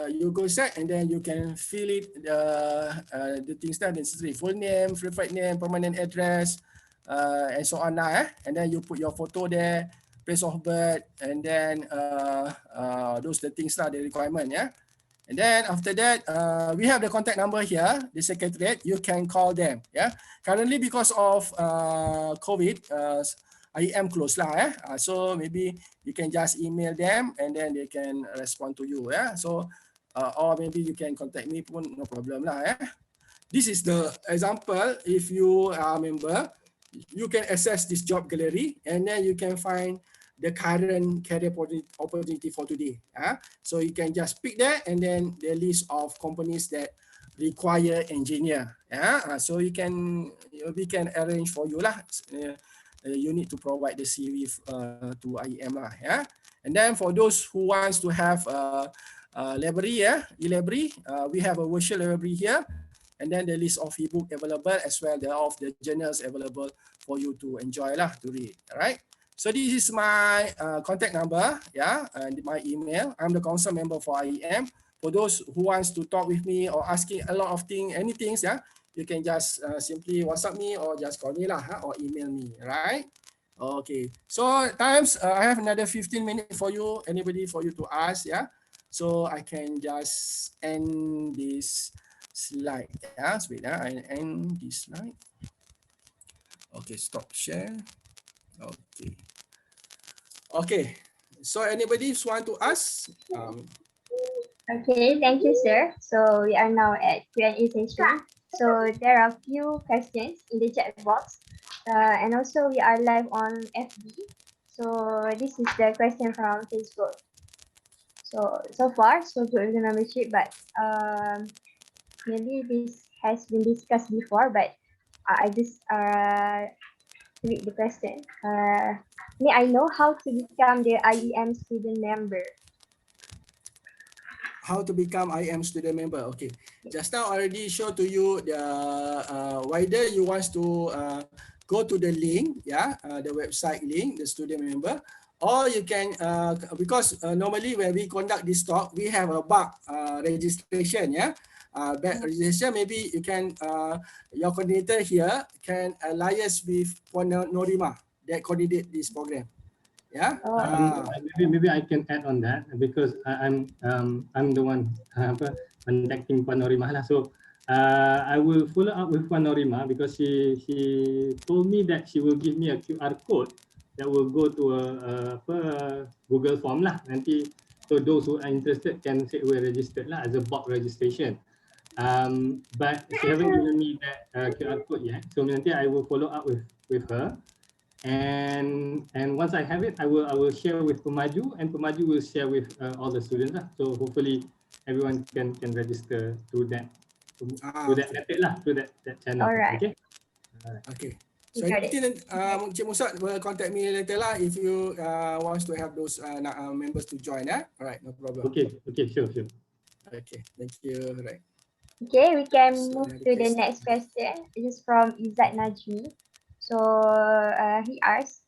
you go set, and then you can fill it the things that necessary: full name, verified name, permanent address, and so on. And then you put your photo there, place of birth, and then those the things the requirement. And then after that, we have the contact number here, the secretariat. You can call them. Currently, because of COVID, IEM close lah. So maybe you can just email them, and then they can respond to you. So or maybe you can contact me pun, no problem lah. This is the example. If you are a member, you can access this job gallery, and then you can find the current career opportunity for today. So you can just pick that, and then the list of companies that require engineer. So we can arrange for you lah. You need to provide the CV to IEM lah. And then for those who wants to have library, e-library, we have a virtual library here, and then the list of ebook available as well of the journals available for you to enjoy lah, to read. All right. So this is my contact number, and my email. I'm the council member for IEM. For those who wants to talk with me or asking a lot of things, anything, you can just simply WhatsApp me or just call me lah, or email me, right? Okay. So times I have another 15 minutes for you. Anybody for you to ask, yeah. So I can just end this slide. Yeah, so wait, I end this slide. Okay, stop share. Okay. Okay. So anybody want to ask? Okay, thank you, sir. So we are now at Q&A session. So there are few questions in the chat box, and also we are live on FB. So this is the question from Facebook. So far, so good membership, but maybe this has been discussed before, but I just read the question. May I know how to become the IEM student member? How to become IM student member. Okay, just now I already show to you the whether you want to go to the link, yeah, the website link, the student member, or you can because normally when we conduct this talk we have a bug registration, yeah. Back registration, maybe you can your coordinator here can liaise with Puan Norima that coordinate this program, yeah. Oh, Maybe I can add on that because I'm the one contacting Panorima lah. So I will follow up with Panorima because she told me that she will give me a QR code that will go to a Google form lah. Nanti so those who are interested can say we registered lah as a bulk registration. But she haven't given me that QR code yet. So nanti I will follow up with her. And once I have it, I will share with PEMAJU, and PEMAJU will share with all the students lah. So hopefully everyone can register through that method lah, through that channel. alright. Okay. Okay. You So got it. Encik Musad will contact me later lah if you wants to have those members to join. Alright, no problem. Okay. Sure. Okay, thank you. Right. Okay, we can So move another to the question. next question. This is from Izzat Najmi. So he asks,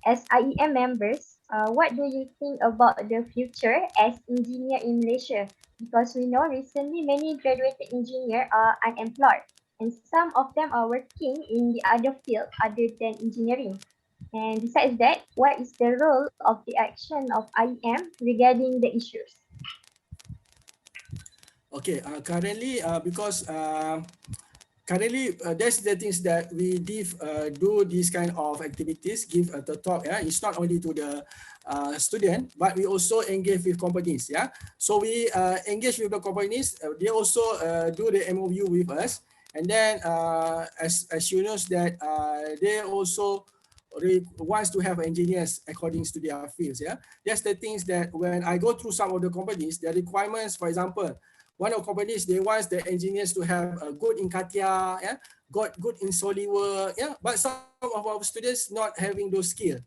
as IEM members, what do you think about the future as engineer in Malaysia? Because we know recently many graduated engineer are unemployed, and some of them are working in the other field other than engineering. And besides that, what is the role of the action of IEM regarding the issues? Okay, currently because currently that's the things that we do these kind of activities, give the talk. Yeah, it's not only to the student, but we also engage with companies. Yeah, so we engage with the companies. They also do the MOU with us, and then as you know that they also wants to have engineers according to their fields. Yeah, that's the things that when I go through some of the companies, the requirements, for example, one of the companies, they want the engineers to have a good in Katia, yeah, got good in SolidWorks, yeah, but some of our students not having those skills.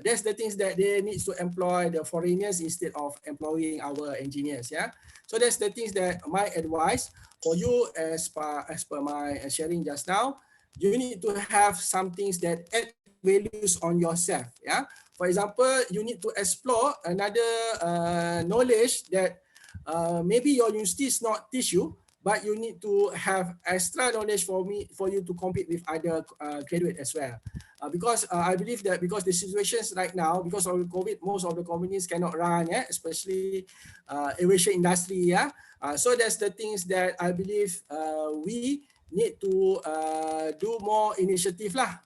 That's the things that they need to employ the foreigners instead of employing our engineers, yeah. So that's the things that my advice for you as per my sharing just now, you need to have some things that add values on yourself, yeah. For example, you need to explore another knowledge that maybe your university is not teach you, but you need to have extra knowledge for you to compete with other graduate as well. Because I believe that because the situations right now, because of COVID, most of the companies cannot run, yeah, especially aviation industry, yeah. So that's the things that I believe we need to do more initiative lah.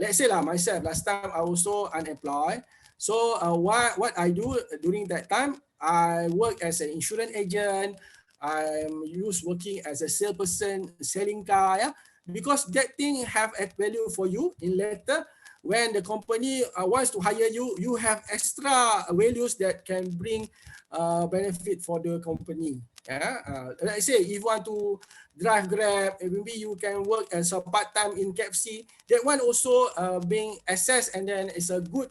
Let's say lah, myself, last time I also unemployed. So what I do during that time, I work as an insurance agent. I'm used working as a salesperson, selling car, yeah, because that thing have a value for you in later when the company wants to hire you, you have extra values that can bring benefit for the company. Yeah, let's say if you want to drive Grab, maybe you can work as a part-time in KFC. That one also being assessed, and then it's a good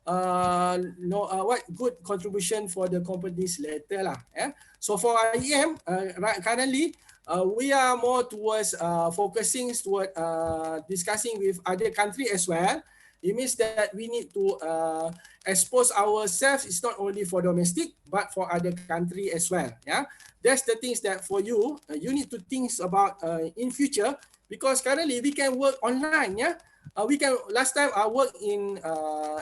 what good contribution for the companies later lah. Yeah. So for IEM, currently we are more towards focusing toward discussing with other country as well. It means that we need to expose ourselves. It's not only for domestic, but for other country as well. Yeah, that's the things that for you, you need to think about in future, because currently we can work online. Yeah. we can. Last time I worked in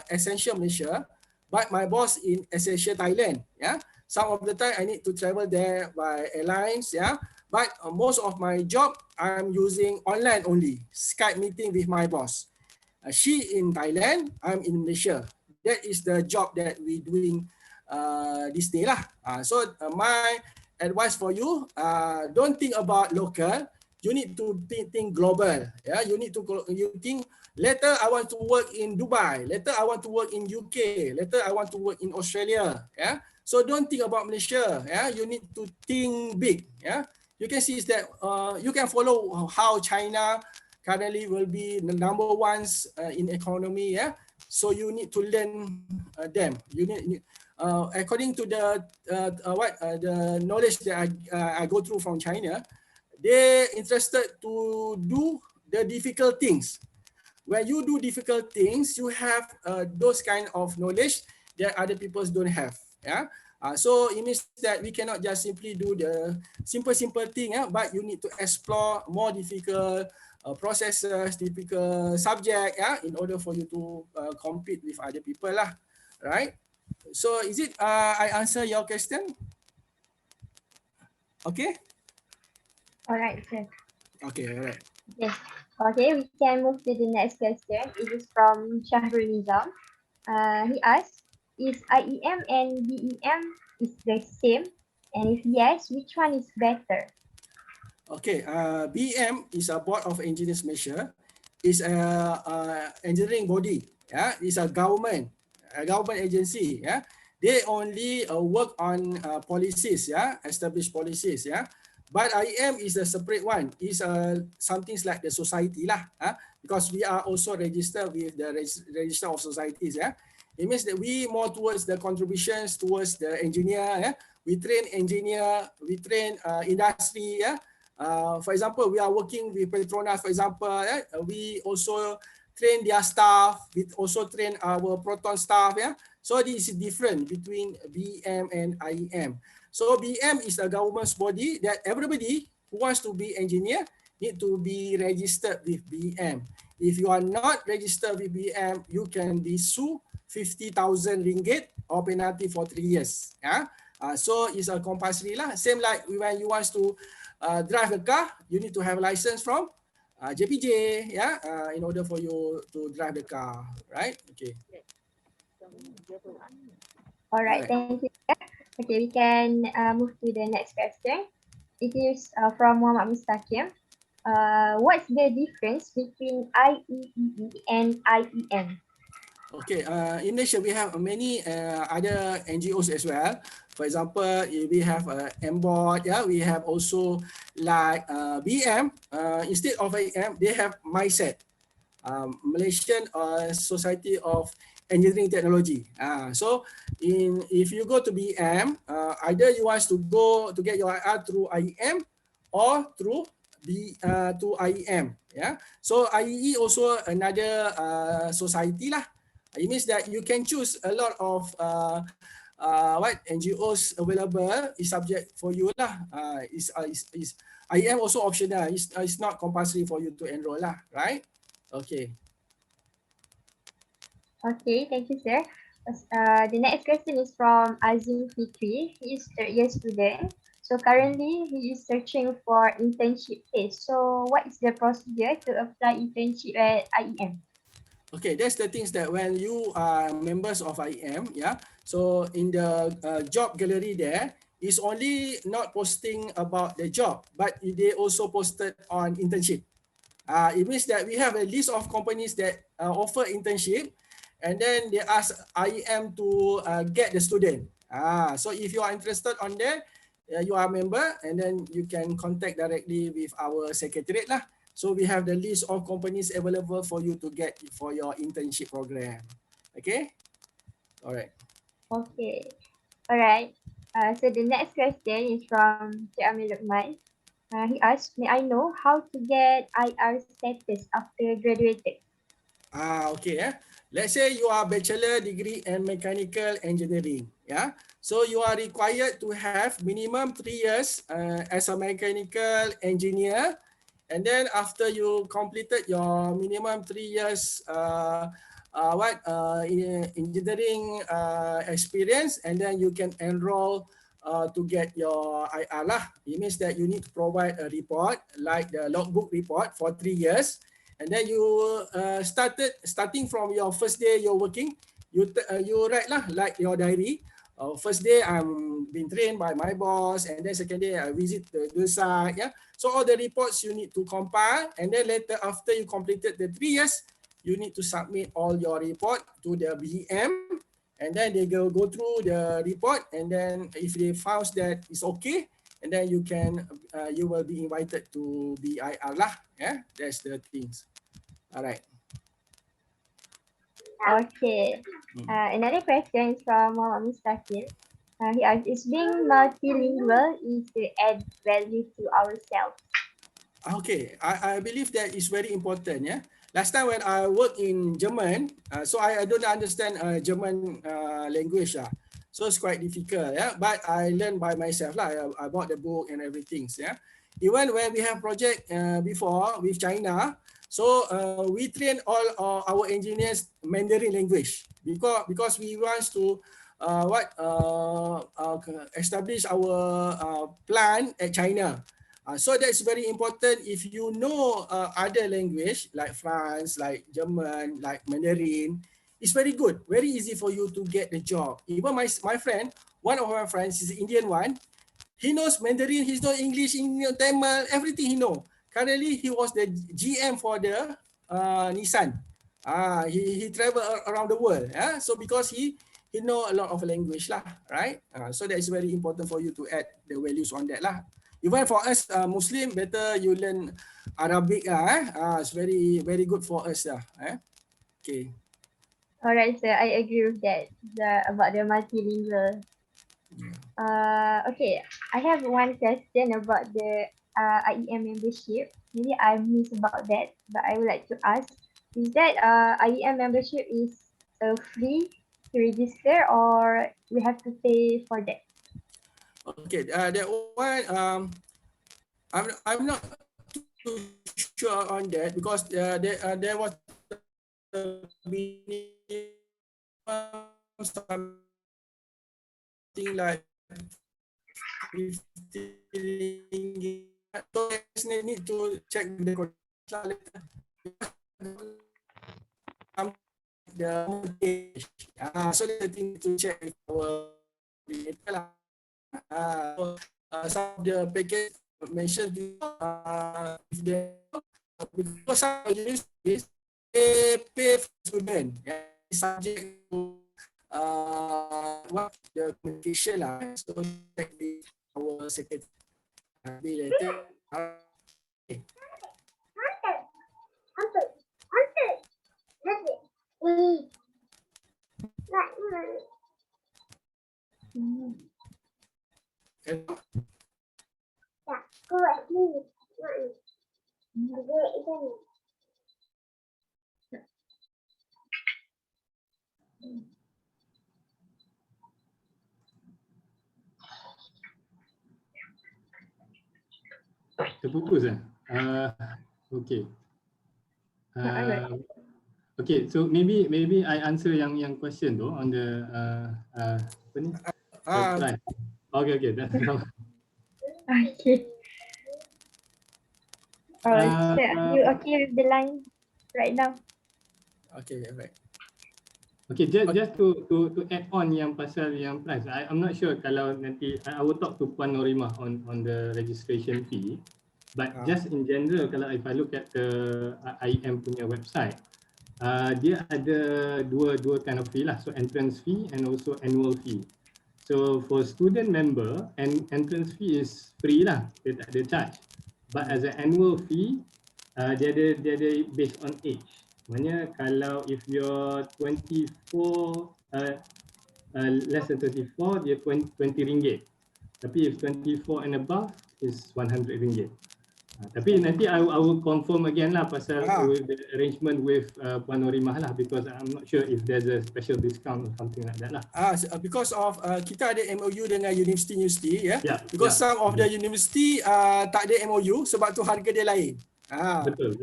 Essential Malaysia, but my boss in Essential Thailand. Yeah, some of the time I need to travel there by airlines. Yeah, but most of my job I'm using online only, Skype meeting with my boss. She in Thailand, I'm in Malaysia. That is the job that we doing this day lah. My advice for you, don't think about local. You need to think global. Yeah, you think later I want to work in Dubai. Later I want to work in UK. Later I want to work in Australia. Yeah. So don't think about Malaysia. Yeah, you need to think big. Yeah. You can see is that you can follow how China currently will be the number ones in economy. Yeah, so you need to learn them. You need according to the knowledge that I go through from China, they interested to do the difficult things. When you do difficult things, you have those kind of knowledge that other people don't have. Yeah. So it means that we cannot just simply do the simple thing, but you need to explore more difficult processes, typical subject, in order for you to compete with other people lah, right? So is it I answer your question? Okay. All right, sir. Okay, all right. Yes. Okay, we can move to the next question. It is from Shahrul Nizam. He asks, is IEM and BEM is the same? And if yes, which one is better? Okay, BEM is a Board of Engineers Malaysia. It's a engineering body. Yeah, it's a government agency. Yeah, they only work on policies. Yeah, established policies. Yeah, but IEM is a separate one. It's something like the society lah. Because we are also registered with the register of societies. Yeah, it means that we more towards the contributions towards the engineer. Yeah, we train engineer, we train industry. Yeah. For example, we are working with Petronas, for example, we also train their staff, we also train our Proton staff. Yeah? So this is different between BEM and IEM. So BEM is a government's body that everybody who wants to be engineer need to be registered with BEM. If you are not registered with BEM, you can be sued 50,000 ringgit or penalty for 3 years. Yeah? So it's a compulsory lah. Same like when you want to drive a car, you need to have a license from JPJ, yeah, in order for you to drive the car, right? Okay. All right, thank you. Okay, we can move to the next question. It is from Muhammad Mustaqim. What's the difference between IEEE and IEM? Okay, in Malaysia, we have many other NGOs as well. For example, we have MBOD, yeah, we have also like BEM, instead of IEM, they have MySet, Malaysian Society of Engineering Technology. So if you go to BEM, either you want to go to get your IR through IEM or through to IEM. Yeah. So IEE also another society lah. It means that you can choose a lot of NGOs available is subject for you lah. IEM also optional. It's not compulsory for you to enroll lah, right? Okay. Okay, thank you, sir. The next question is from Azim Fikri. He is third year student. So currently he is searching for internship place. So what is the procedure to apply internship at IEM? Okay, that's the things that when you are members of IEM, yeah. So in the job gallery there is only not posting about the job, but they also posted on internship. It means that we have a list of companies that offer internship, and then they ask IEM to get the student. So if you are interested on there, you are a member, and then you can contact directly with our secretariat lah. So we have the list of companies available for you to get for your internship program. Okay? All right. Okay. All right. So the next question is from Cik Amir Luqman. He asked, may I know how to get IR status after graduated? Okay. Let's say you are bachelor degree in mechanical engineering. Yeah. So you are required to have minimum 3 years as a mechanical engineer, and then after you completed your minimum 3 years engineering experience, and then you can enroll to get your IR lah. It means that you need to provide a report like the logbook report for 3 years, and then you starting from your first day you're working, you write lah like your diary. First day I'm being trained by my boss, and then second day I visit the site. Yeah, so all the reports you need to compile, and then later after you completed the 3 years, you need to submit all your report to the BEM, and then they go through the report, and then if they found that it's okay, and then you will be invited to BIR lah. Yeah, that's the things. All right. Okay. Another question is from Mustaqil. He asks, is being multilingual is to add value to ourselves? Okay, I believe that is very important. Yeah. Last time when I work in German, so I don't understand German language. So it's quite difficult. Yeah. But I learned by myself. I bought the book and everything. Yeah. Even when we have project before with China, so we train all our engineers Mandarin language because we want to establish our plant at China. So that's very important. If you know other language like France, like German, like Mandarin, it's very good, very easy for you to get the job. Even my friend, one of my friends is Indian one. He knows Mandarin, he knows English, he knows Tamil, everything he know. Currently, he was the GM for the Nissan. He travel around the world. So because he know a lot of language lah, right? So that is very important for you to add the values on that lah. Even for us Muslim, better you learn Arabic. It's very very good for us. Okay. Alright, sir. I agree with that. About the multilingual. Okay, I have one question about the IEM membership. Maybe I missed about that, but I would like to ask: is that IEM membership is free to register, or we have to pay for that? Okay, that one I'm not too sure on that because there was something like 50 ringgit. So I need to check the so the thing to check our some of the package mentioned if they because some universities they pay for student subject to what the communication so check with our secretary later. Terputus okay. Okay, so maybe I answer yang question tu on the apa ni? Okay, that's Okay. Sir, are you okay with the line right now? Okay, right. Okay, just to add on yang pasal yang price, I'm not sure kalau nanti I will talk to Puan Norimah on the registration fee, but just in general kalau if I look at the IEM punya website, dia ada dua kind of fee lah, so entrance fee and also annual fee. So for student member, entrance fee is free lah, dia tak ada charge, but as an annual fee, dia ada based on age. Maknanya kalau if you're 24 less than 24 dia 20 ringgit. Tapi if 24 and above is 100 ringgit. Tapi nanti I will confirm again lah pasal with the arrangement with Puan Norimah lah, because I'm not sure if there's a special discount or something like that lah. Because of kita ada MOU dengan university because some of the university tak ada MOU sebab tu harga dia lain. Betul.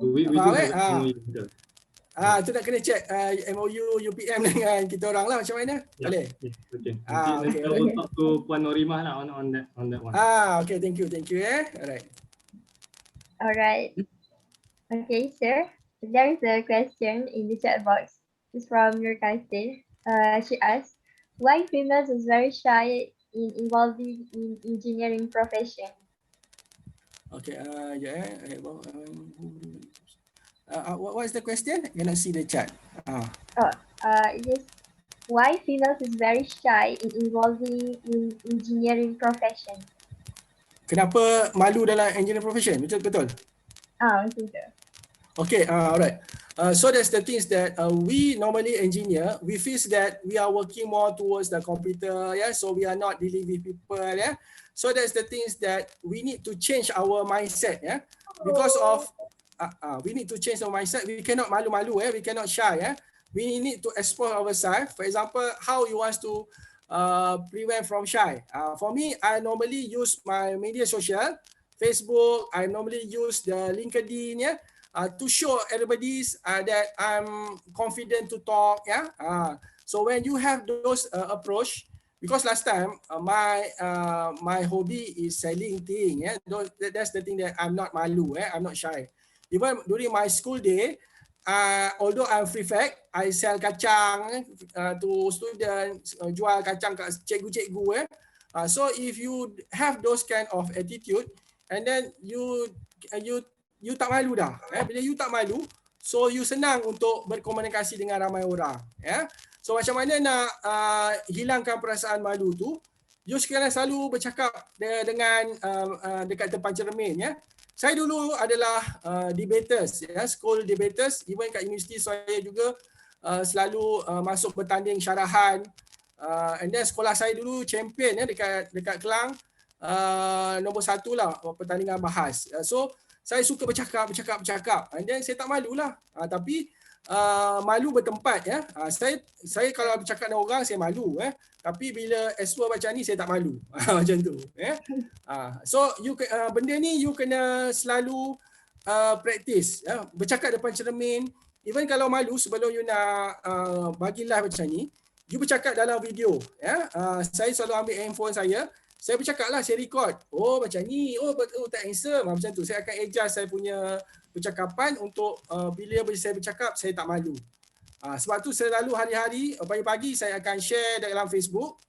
We do Faham have an MOU, betul. Tu nak kena check MOU UPM dengan kita orang lah macam mana. Boleh? Okay. Nanti I Okay. will talk to Puan Norimah lah on that one. Okay, thank you. Alright. Alright. Okay, sir. There is a question in the chat box. It's from your cousin. She asked, why females is very shy in involving in engineering profession? Okay, what is the question? I cannot see the chat. It is why females is very shy in involving in engineering profession. Kenapa malu dalam engineering profession? Betul? Macam tu. Okay, alright. So that's the things that we normally engineer, we feel that we are working more towards the computer, so we are not dealing with people, So that's the things that we need to change our mindset, because of we need to change our mindset. We cannot malu-malu, we cannot shy, We need to expose ourselves. For example, how you want to prevent from shy. For me, I normally use my media social, Facebook. I normally use the LinkedIn, to show everybody that I'm confident to talk. So when you have those approach, because last time my hobby is selling thing. That's the thing that I'm not malu. I'm not shy. Even during my school day, although I'm prefect, I sell kacang to students, jual kacang kat cikgu-cikgu. So if you have those kind of attitude, and then you tak malu dah. Bila you tak malu, so you senang untuk berkomunikasi dengan ramai orang. So macam mana nak hilangkan perasaan malu tu? You sekarang selalu bercakap dengan dekat depan cermin. Saya dulu adalah debaters, school debaters. Even kat universiti saya juga selalu masuk bertanding syarahan. And then sekolah saya dulu champion dekat Kelang, nombor 1 lah pertandingan bahas. So saya suka bercakap, and then saya tak malulah. Tapi malu bertempat. Saya kalau bercakap dengan orang saya malu. Tapi bila explore macam ni saya tak malu. Macam tu. So benda ni you kena selalu practice. Bercakap depan cermin. Even kalau malu, sebelum you nak bagi live macam ni, you bercakap dalam video. Saya selalu ambil handphone saya bercakap lah, saya record. Oh macam ni, tak handsome. Macam tu, saya akan adjust saya punya percakapan untuk bila saya bercakap, saya tak malu. Sebab tu selalu hari-hari, pagi-pagi saya akan share dalam Facebook.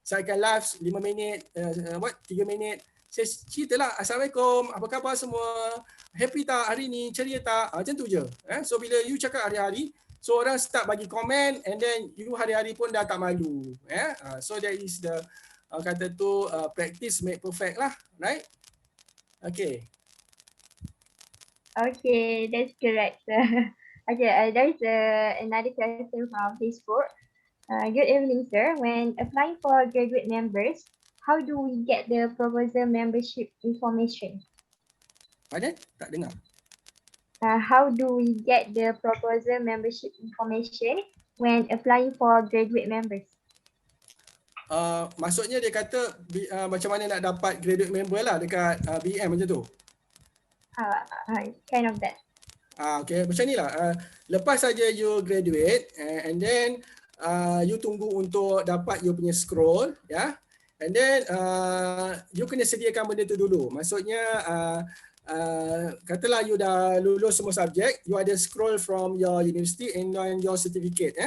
Saya akan live 5 minit, 3 minit. Saya ceritalah, Assalamualaikum, apa khabar semua? Happy tak hari ni? Ceria tak? Macam tu je. So bila you cakap hari-hari, so orang start bagi komen, and then you hari-hari pun dah tak malu. So that is the kata tu practice make perfect lah, right? Okay, that's correct, sir. Okay, there's another question from Facebook. Good evening, sir. When applying for graduate members, how do we get the proposal membership information? Pardon? Tak dengar. How do we get the proposal membership information when applying for graduate members? Maksudnya dia kata macam mana nak dapat graduate member lah dekat BM macam tu. Kind of that. Okay, macam ni lah. Lepas saja you graduate, and then you tunggu untuk dapat you punya scroll, and then you kena sediakan benda tu dulu. Maksudnya katalah you dah lulus semua subjek, you ada scroll from your university and your certificate.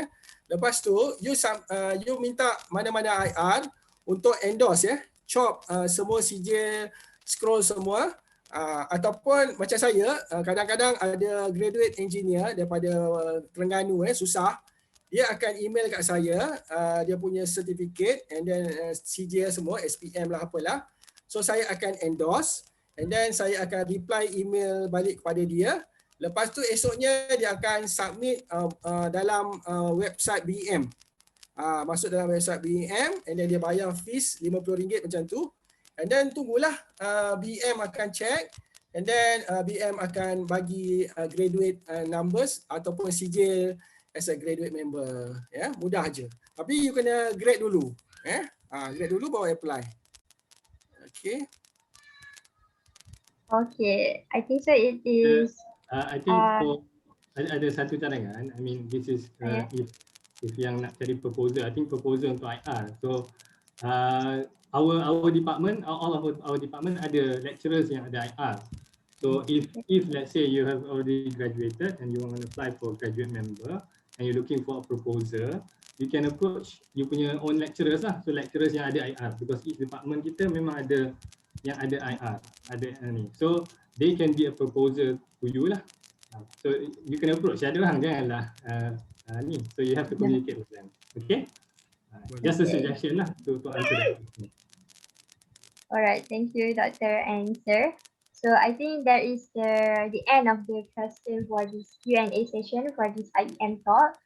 Lepas tu you minta mana-mana IR untuk endorse, chop semua sijil, scroll semua. Ataupun macam saya, kadang-kadang ada graduate engineer daripada Terengganu, susah. Dia akan email kat saya, dia punya certificate and then CJ semua, SPM lah apalah. So saya akan endorse, and then saya akan reply email balik kepada dia. Lepas tu esoknya dia akan submit dalam website BEM. Masuk dalam website BEM, and then dia bayar fees RM50 macam tu. And then tunggulah BEM akan check, and then BEM akan bagi graduate numbers ataupun sijil as a graduate member. Mudah aja. Tapi you kena grade dulu. Grade dulu baru apply. Okay. Okay, I think so it is. I think for ada satu cadangan. I mean, this is Yeah. if yang nak cari proposal, I think proposal untuk IR. So our department, all of our department ada lecturers yang ada IR. So if let's say you have already graduated and you want to apply for graduate member and you're looking for a proposal, you can approach you punya own lecturers lah. So lecturers yang ada IR, because each department kita memang ada yang ada IR, ada ni. So they can be a proposal to you lah. So you can approach. Ada orang janganlah ni. So you have to communicate with them. Okay? Just a suggestion lah to answer that question. Alright, thank you, Dr. and Sir. So I think that is the end of the question for this Q&A session for this IEM talk.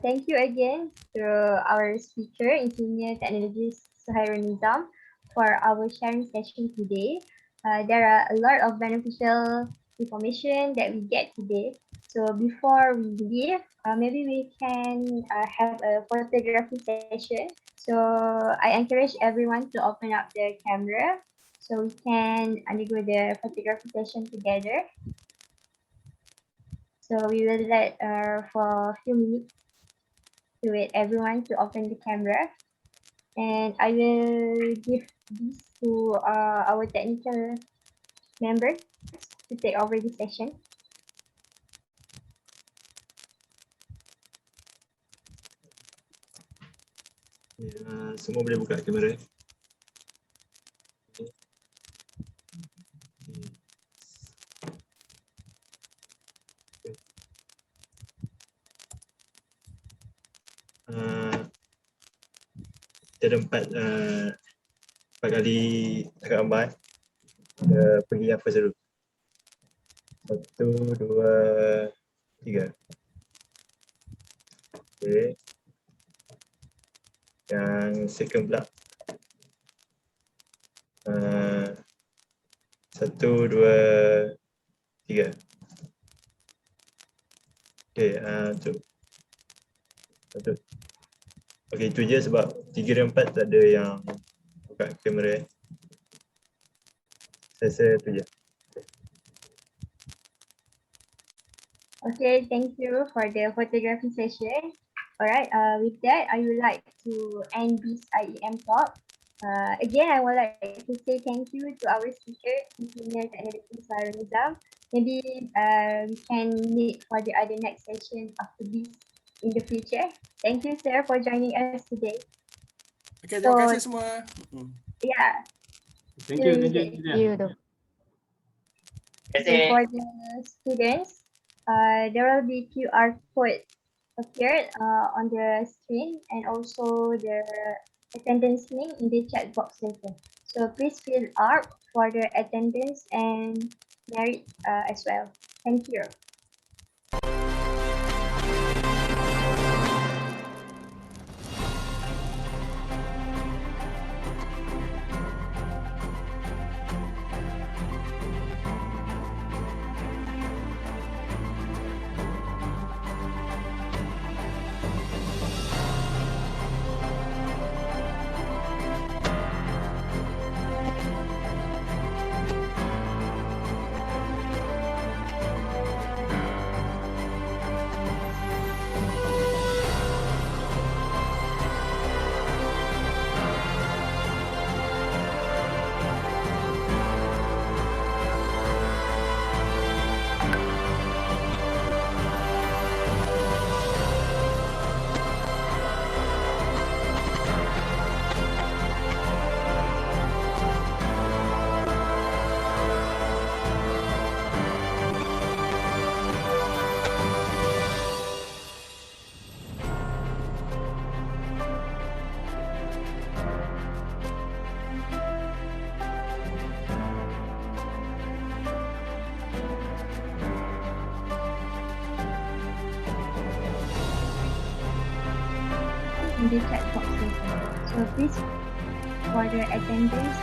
Thank you again to our speaker, Engineer Technologist Suhairul Nizam, for our sharing session today. There are a lot of beneficial information that we get today. So before we leave, maybe we can have a photography session. So I encourage everyone to open up their camera so we can undergo the photography session together. So we will let for a few minutes to wait everyone to open the camera. And I will give this to our technical members to take over the session. Semua boleh buka kamera. Kita ada empat kali cakap gambar. Kita pergi yang first dulu. 1, 2, 3. Okay. Yang second pula. 1, 2, 3. Okay, untuk okay, itu je sebab 3 dan 4 tak ada yang buka kamera. Saya rasa itu je. Okay, thank you for the photography session. Alright, with that, I would like to end this IEM talk. Again, I would like to say thank you to our speaker, Engineer Technologist Suhairul Nizam. Maybe we can meet for the other next session after this in the future. Thank you, sir, for joining us today. Okay, terima kasih semua. Yeah. Thank you. So for the students, there will be QR code appeared on the screen and also the attendance link in the chat box later. So please fill up for the attendance and merit as well. Thank you. In the chat box later. So please for the attendance